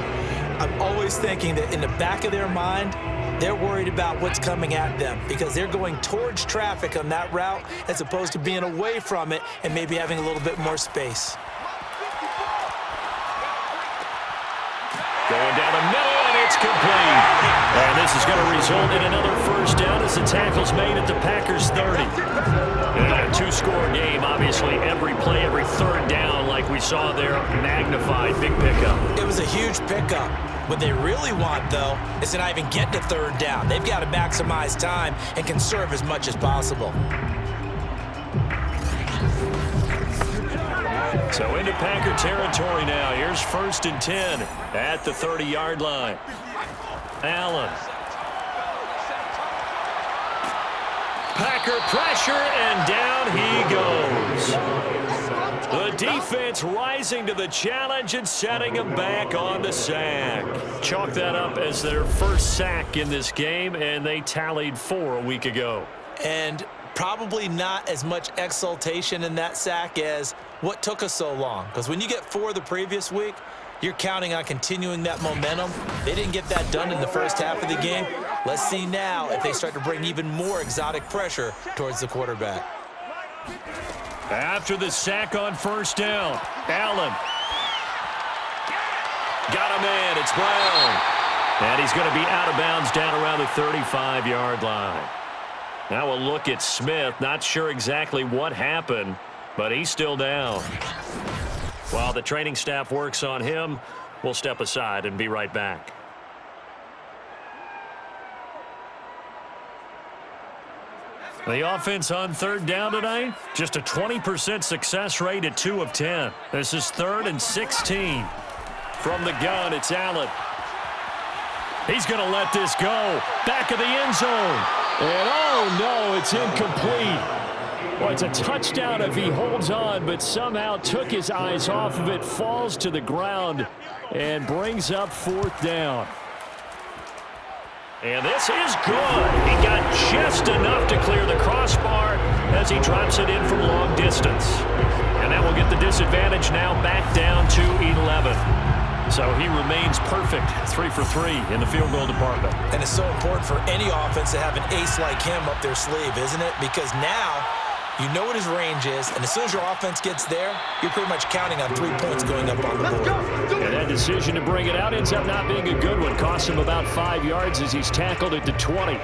I'm always thinking that in the back of their mind, they're worried about what's coming at them because they're going towards traffic on that route as opposed to being away from it and maybe having a little bit more space. Going down the middle, and it's complete. And this is going to result in another 1st down as the tackle's made at the Packers' 30. And a two-score game, obviously, every play, every 3rd down, like we saw there, magnified, big pickup. It was a huge pickup. What they really want, though, is to not even get to 3rd down. They've got to maximize time and conserve as much as possible. So into Packer territory now. Here's 1st and 10 at the 30-yard line. Allen. Packer pressure, and down he goes. The defense rising to the challenge and setting him back on the sack. Chalk that up as their 1st sack in this game, and they tallied 4 a week ago. And probably not as much exultation in that sack as what took us so long. Because when you get 4 the previous week, you're counting on continuing that momentum. They didn't get that done in the 1st half of the game. Let's see now if they start to bring even more exotic pressure towards the quarterback. After the sack on 1st down, Allen. Got a man, it's Brown. And he's going to be out of bounds down around the 35-yard line. Now we'll look at Smith. Not sure exactly what happened, but he's still down. While the training staff works on him, we'll step aside and be right back. The offense on 3rd down tonight, just a 20% success rate at 2 of 10. This is 3rd and 16. From the gun, it's Allen. He's going to let this go. Back of the end zone. And oh no, it's incomplete. Well, it's a touchdown if he holds on, but somehow took his eyes off of it, falls to the ground, and brings up 4th down. And this is good. He got just enough to clear the crossbar as he drops it in from long distance. And that will get the disadvantage now back down to 11. So he remains perfect, 3 for 3 in the field goal department. And it's so important for any offense to have an ace like him up their sleeve, isn't it? Because now you know what his range is, and as soon as your offense gets there, you're pretty much counting on 3 points going up on the board. And that decision to bring it out ends up not being a good one. Costs him about 5 yards as he's tackled at the 20.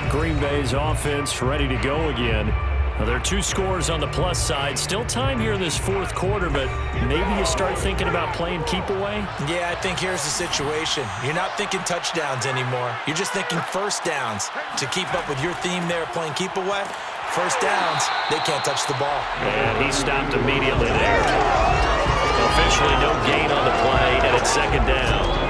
Green Bay's offense ready to go again. Well, there are 2 scores on the plus side. Still time here in this fourth quarter, but maybe you start thinking about playing keep away? Yeah, I think here's the situation. You're not thinking touchdowns anymore. You're just thinking first downs. To keep up with your theme there, playing keep away, first downs, they can't touch the ball. And he stopped immediately there. Officially no gain on the play, and it's second down.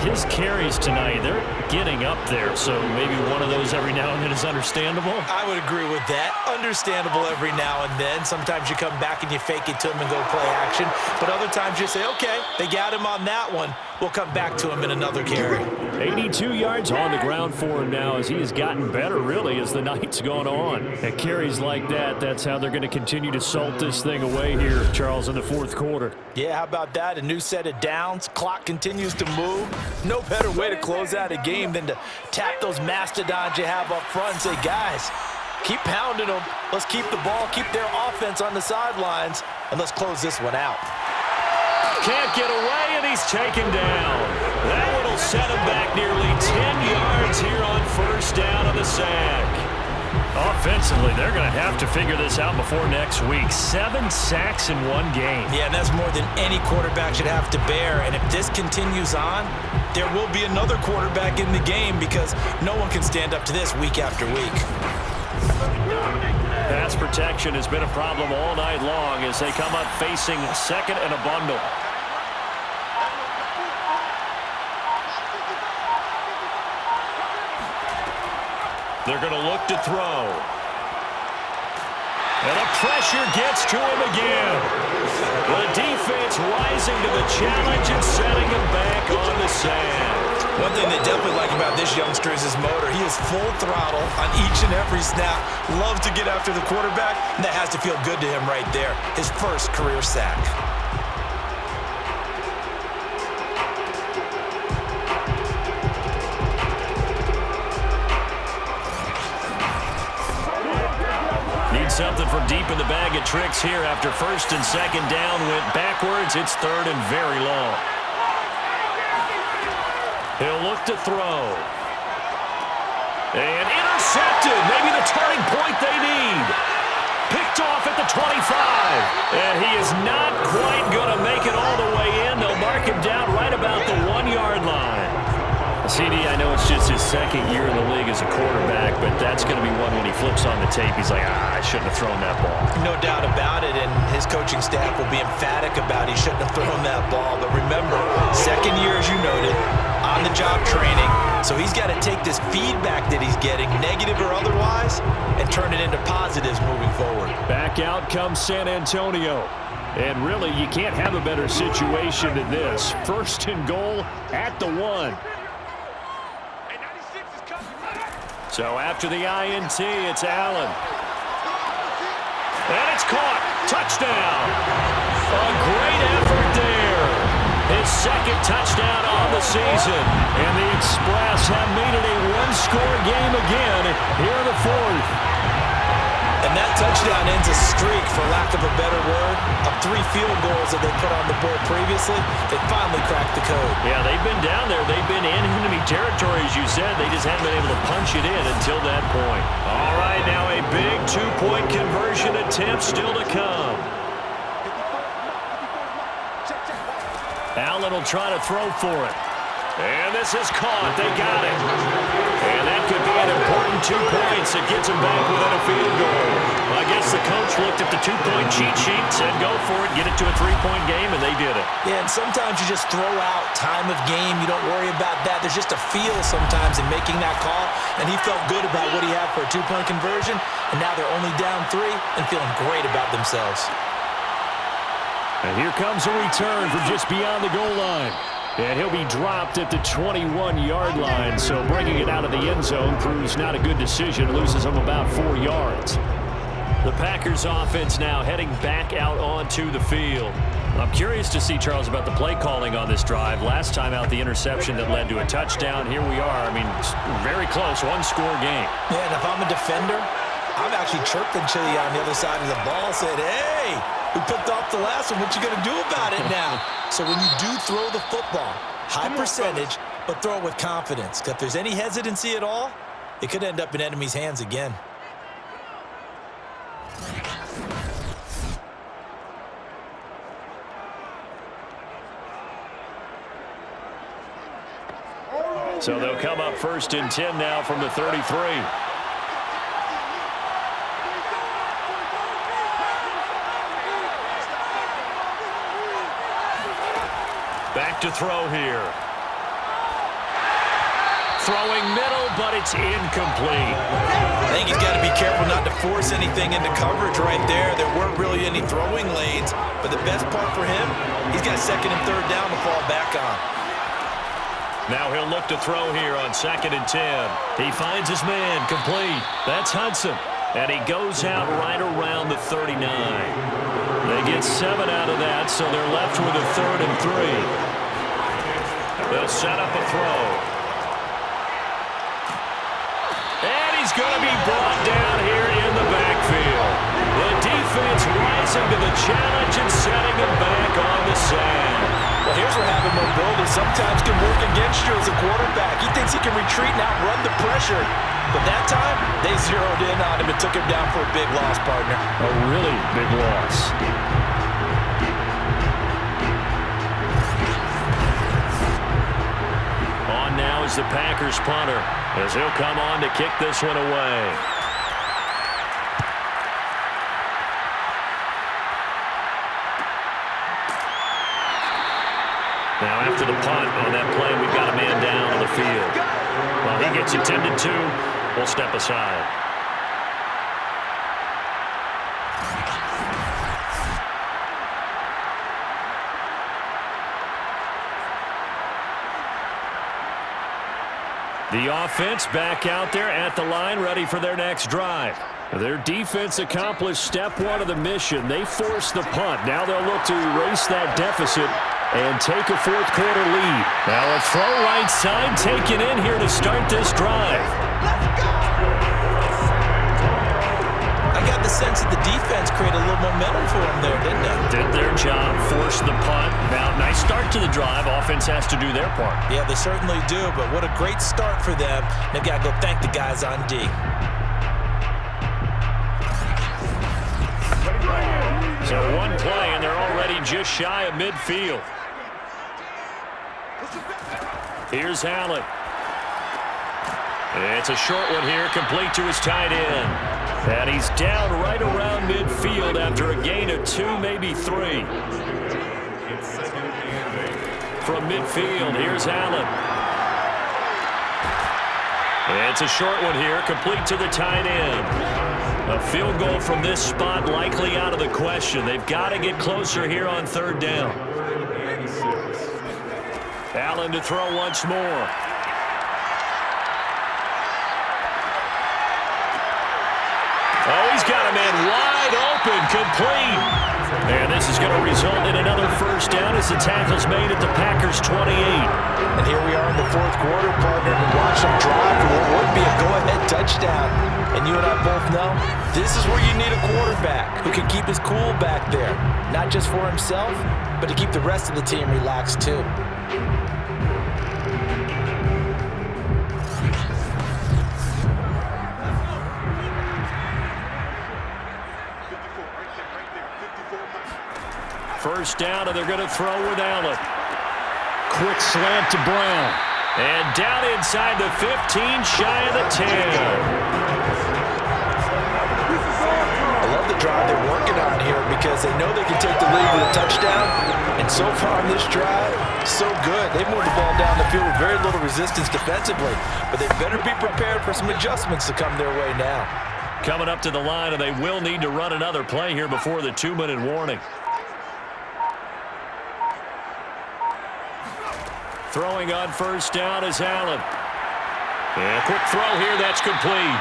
His carries tonight, they're getting up there, so maybe one of those every now and then is understandable. I would agree with that. Understandable every now and then. Sometimes you come back and you fake it to him and go play action. But other times you say, okay, they got him on that one. We'll come back to him in another carry. 82 yards on the ground for him now as he has gotten better, really, as the night's gone on. At carries like that, that's how they're going to continue to salt this thing away here, Charles, in the fourth quarter. Yeah, how about that? A new set of downs. Clock continues to move. No better way to close out a game than to tap those mastodons you have up front and say, guys, keep pounding them. Let's keep the ball, keep their offense on the sidelines, and let's close this one out. Can't get away, and he's taken down. That one will set him back nearly 10 yards here on first down on the sack. Offensively, they're going to have to figure this out before next week. 7 sacks in one game. Yeah, and that's more than any quarterback should have to bear. And if this continues on, there will be another quarterback in the game because no one can stand up to this week after week. Pass protection has been a problem all night long as they come up facing second and a bundle. They're going to look to throw. And the pressure gets to him again. The defense rising to the challenge and setting him back on the sand. One thing they definitely like about this youngster is his motor. He is full throttle on each and every snap. Loves to get after the quarterback, and that has to feel good to him right there. His first career sack. Something from deep in the bag of tricks here after first and second down went backwards. It's third and very long. He'll look to throw. And intercepted. Maybe the turning point they need. Picked off at the 25. And he is not quite going to make it all the way in. They'll mark him down right about the 1-yard line. CD, I know it's just his second year in the league as a quarterback, but that's going to be one when he flips on the tape. He's like, I shouldn't have thrown that ball. No doubt about it, and his coaching staff will be emphatic about he shouldn't have thrown that ball. But remember, second year, as you noted, on-the-job training. So he's got to take this feedback that he's getting, negative or otherwise, and turn it into positives moving forward. Back out comes San Antonio. And really, you can't have a better situation than this. First and goal at the 1. So after the INT, it's Allen. And it's caught. Touchdown. A great effort there. His second touchdown on the season. And the Express have made it a one-score game again here in the fourth. And that touchdown ends a streak, for lack of a better word, of 3 field goals that they put on the board previously. They finally cracked the code. Yeah, they've been down there. They've been in enemy territory, as you said. They just haven't been able to punch it in until that point. All right, now a big 2-point conversion attempt still to come. Allen will try to throw for it. And this is caught. They got it. And that could be an important 2 points. It gets them back within a field goal. I guess the coach looked at the 2-point cheat sheet, said go for it, get it to a 3-point game, and they did it. Yeah, and sometimes you just throw out time of game. You don't worry about that. There's just a feel sometimes in making that call, and he felt good about what he had for a 2-point conversion, and now they're only down 3 and feeling great about themselves. And here comes a return from just beyond the goal line. And he'll be dropped at the 21-yard line, so bringing it out of the end zone proves not a good decision, loses him about 4 yards. The Packers offense now heading back out onto the field. I'm curious to see, Charles, about the play calling on this drive. Last time out, the interception that led to a touchdown. Here we are. I mean, very close, one-score game. Yeah, and if I'm a defender, I'm actually chirping to you on the other side of the ball, saying, hey, we picked off the last one. What you going to do about it now? So when you do throw the football, high percentage, but throw it with confidence. If there's any hesitancy at all, it could end up in enemy's hands again. So they'll come up 1st and 10 now from the 33. Back to throw here. Throwing middle, but it's incomplete. I think he's got to be careful not to force anything into coverage right there. There weren't really any throwing lanes, but the best part for him, he's got 2nd and 3rd down to fall back on. Now he'll look to throw here on 2nd and 10. He finds his man, complete. That's Hudson. And he goes out right around the 39. They get 7 out of that, so they're left with a 3rd and 3. They'll set up a throw. And he's going to be brought down here in the backfield. The defense rising to the challenge and setting him back on the sand. Well, here's where having mobility sometimes can work against you as a quarterback. He thinks he can retreat and outrun the pressure. But that time, they zeroed in on him and took him down for a big loss, partner. A really big loss. On now is the Packers punter, as he'll come on to kick this one away. Now after the punt on that play, we've got a man down on the field. Well, he gets attended to. We'll step aside. The offense back out there at the line, ready for their next drive. Their defense accomplished step 1 of the mission. They forced the punt. Now they'll look to erase that deficit and take a 4th quarter lead. Now a throw right side taken in here to start this drive. I got the sense that the defense created a little momentum for them there, didn't they? Did their job, forced the punt. Now, nice start to the drive. Offense has to do their part. Yeah, they certainly do, but what a great start for them. They've got to go thank the guys on D. So one play, and they're already just shy of midfield. Here's Allen. It's a short one here, complete to his tight end. And he's down right around midfield after a gain of 2, maybe 3. From midfield, here's Allen. It's a short one here, complete to the tight end. A field goal from this spot likely out of the question. They've got to get closer here on 3rd down. Allen to throw once more. Oh, he's got a man wide open, complete. And this is going to result in another 1st down as the tackle's made at the Packers' 28. And here we are in the 4th quarter, partner, and watch them drive for what would be a go-ahead touchdown. And you and I both know this is where you need a quarterback who can keep his cool back there. Not just for himself, but to keep the rest of the team relaxed too. First down, and they're going to throw with Allen. Quick slant to Brown. And down inside the 15, shy of the 10. I love the drive they're working on here because they know they can take the lead with a touchdown. And so far on this drive, so good. They've moved the ball down the field with very little resistance defensively. But they better be prepared for some adjustments to come their way now. Coming up to the line, and they will need to run another play here before the 2-minute warning. Throwing on first down is Allen. And a quick throw here, that's complete.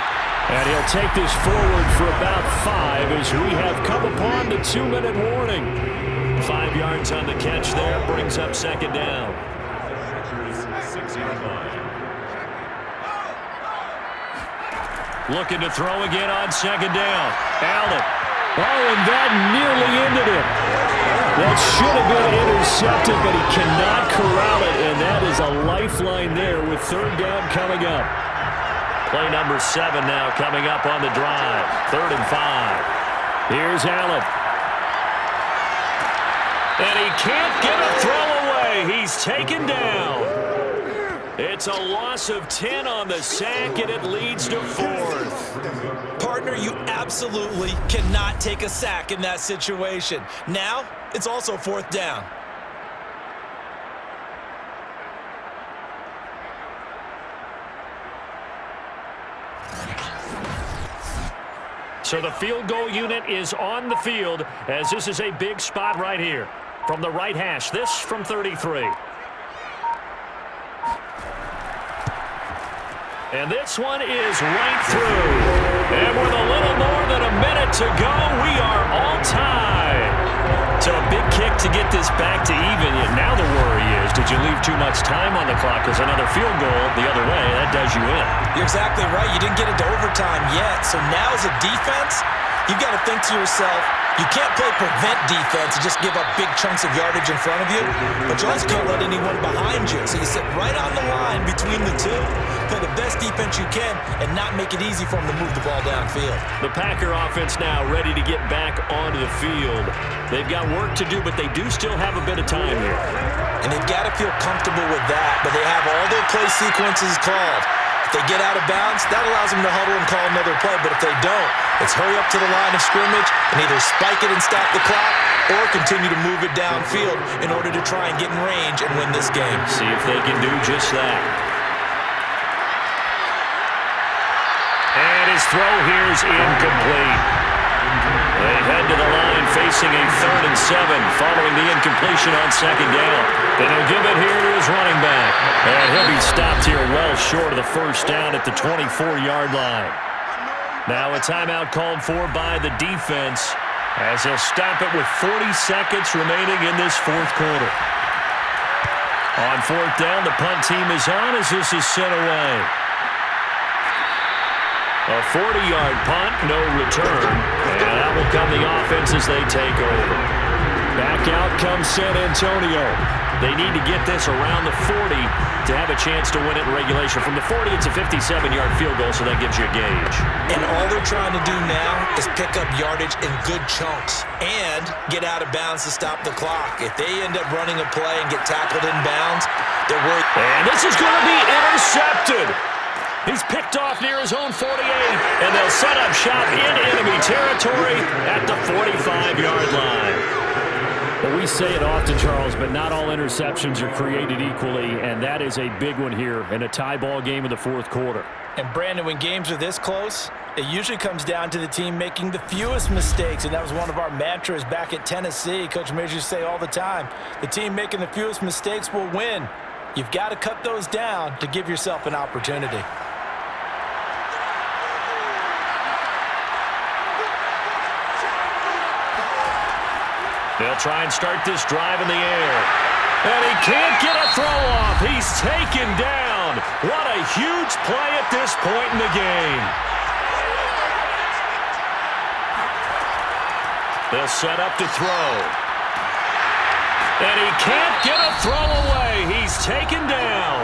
And he'll take this forward for about 5 as we have come upon the 2-minute warning. 5 yards on the catch there, brings up second down. Looking to throw again on second down. Allen. Oh, and that nearly ended it. That should have been intercepted, but he cannot corral it, and that is a lifeline there with third down coming up. Play number 7 now coming up on the drive. 3rd and 5. Here's Allen. And he can't get a throw away. He's taken down. It's a loss of 10 on the sack, and it leads to 4th. Partner, you absolutely cannot take a sack in that situation. Now, it's also 4th down. So the field goal unit is on the field, as this is a big spot right here. From the right hash, this from 33. And this one is right through. And with a little more than a minute to go, we are all tied. So a big kick to get this back to even. Yet now the worry is, did you leave too much time on the clock? Because another field goal the other way, that does you in. You're exactly right. You didn't get into overtime yet. So now as a defense, you've got to think to yourself, you can't play prevent defense and just give up big chunks of yardage in front of you, but you also can't let anyone behind you. So you sit right on the line between the two, play the best defense you can, and not make it easy for them to move the ball downfield. The Packer offense now ready to get back onto the field. They've got work to do, but they do still have a bit of time here. And they've got to feel comfortable with that, but they have all their play sequences called. If they get out of bounds, that allows them to huddle and call another play. But if they don't, let's hurry up to the line of scrimmage and either spike it and stop the clock or continue to move it downfield in order to try and get in range and win this game. See if they can do just that. And his throw here is incomplete. They head to the line facing a 3rd and 7 following the incompletion on 2nd down. And he'll give it here to his running back. And he'll be stopped here well short of the 1st down at the 24-yard line. Now a timeout called for by the defense as they'll stop it with 40 seconds remaining in this 4th quarter. On 4th down, the punt team is on as this is sent away. A 40-yard punt, no return, and that will come the offense as they take over. Back out comes San Antonio. They need to get this around the 40 to have a chance to win it in regulation. From the 40, it's a 57-yard field goal, so that gives you a gauge. And all they're trying to do now is pick up yardage in good chunks and get out of bounds to stop the clock. If they end up running a play and get tackled in bounds, they're worried. And this is going to be intercepted. He's picked off near his own 48, and they'll set up shop in enemy territory at the 45-yard line. Well, we say it often, Charles, but not all interceptions are created equally, and that is a big one here in a tie ball game in the 4th quarter. And, Brandon, when games are this close, it usually comes down to the team making the fewest mistakes, and that was one of our mantras back at Tennessee. Coach Majors used to say all the time, the team making the fewest mistakes will win. You've got to cut those down to give yourself an opportunity. They'll try and start this drive in the air. And he can't get a throw off. He's taken down. What a huge play at this point in the game. They'll set up to throw. And he can't get a throw away. He's taken down.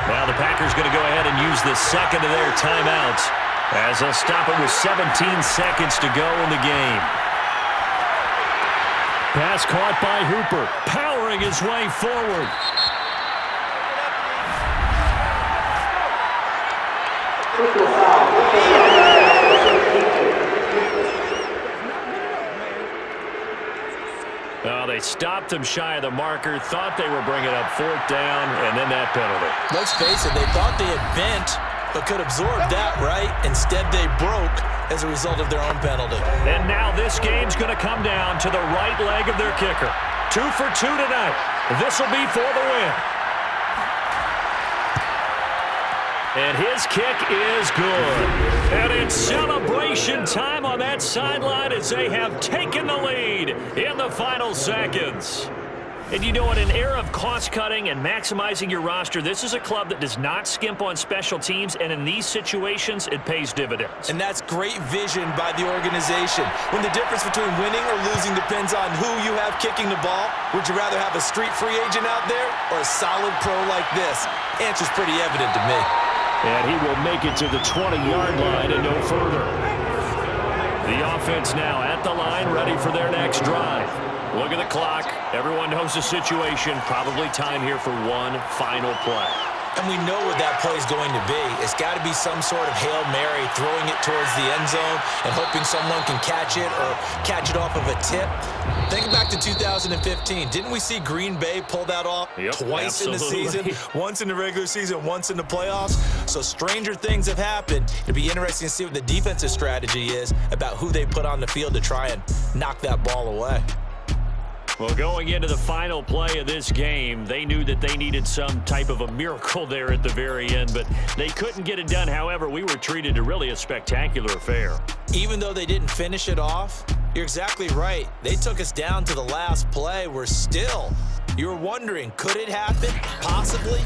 Now the Packers going to go ahead and use the second of their timeouts as they'll stop it with 17 seconds to go in the game. Pass caught by Hooper, powering his way forward. Oh, they stopped him shy of the marker, thought they were bringing up 4th down, and then that penalty. Let's face it, they thought they had bent, but could absorb that, right? Instead, they broke as a result of their own penalty. And now this game's going to come down to the right leg of their kicker. 2 for 2 tonight. This will be for the win. And his kick is good. And it's celebration time on that sideline as they have taken the lead in the final seconds. And you know, in an era of cost-cutting and maximizing your roster, this is a club that does not skimp on special teams, and in these situations, it pays dividends. And that's great vision by the organization. When the difference between winning or losing depends on who you have kicking the ball, would you rather have a street free agent out there or a solid pro like this? Answer's pretty evident to me. And he will make it to the 20-yard line and no further. The offense now at the line, ready for their next drive. Look at the clock. Everyone knows the situation. Probably time here for one final play. And we know what that play is going to be. It's got to be some sort of Hail Mary, throwing it towards the end zone and hoping someone can catch it or catch it off of a tip. Think back to 2015. Didn't we see Green Bay pull that off twice in the season? Once in the regular season, once in the playoffs. So stranger things have happened. It'll be interesting to see what the defensive strategy is about who they put on the field to try and knock that ball away. Well, going into the final play of this game, they knew that they needed some type of a miracle there at the very end, but they couldn't get it done. However, we were treated to really a spectacular affair. Even though they didn't finish it off, you're exactly right. They took us down to the last play. We're still, you're wondering, could it happen? Possibly.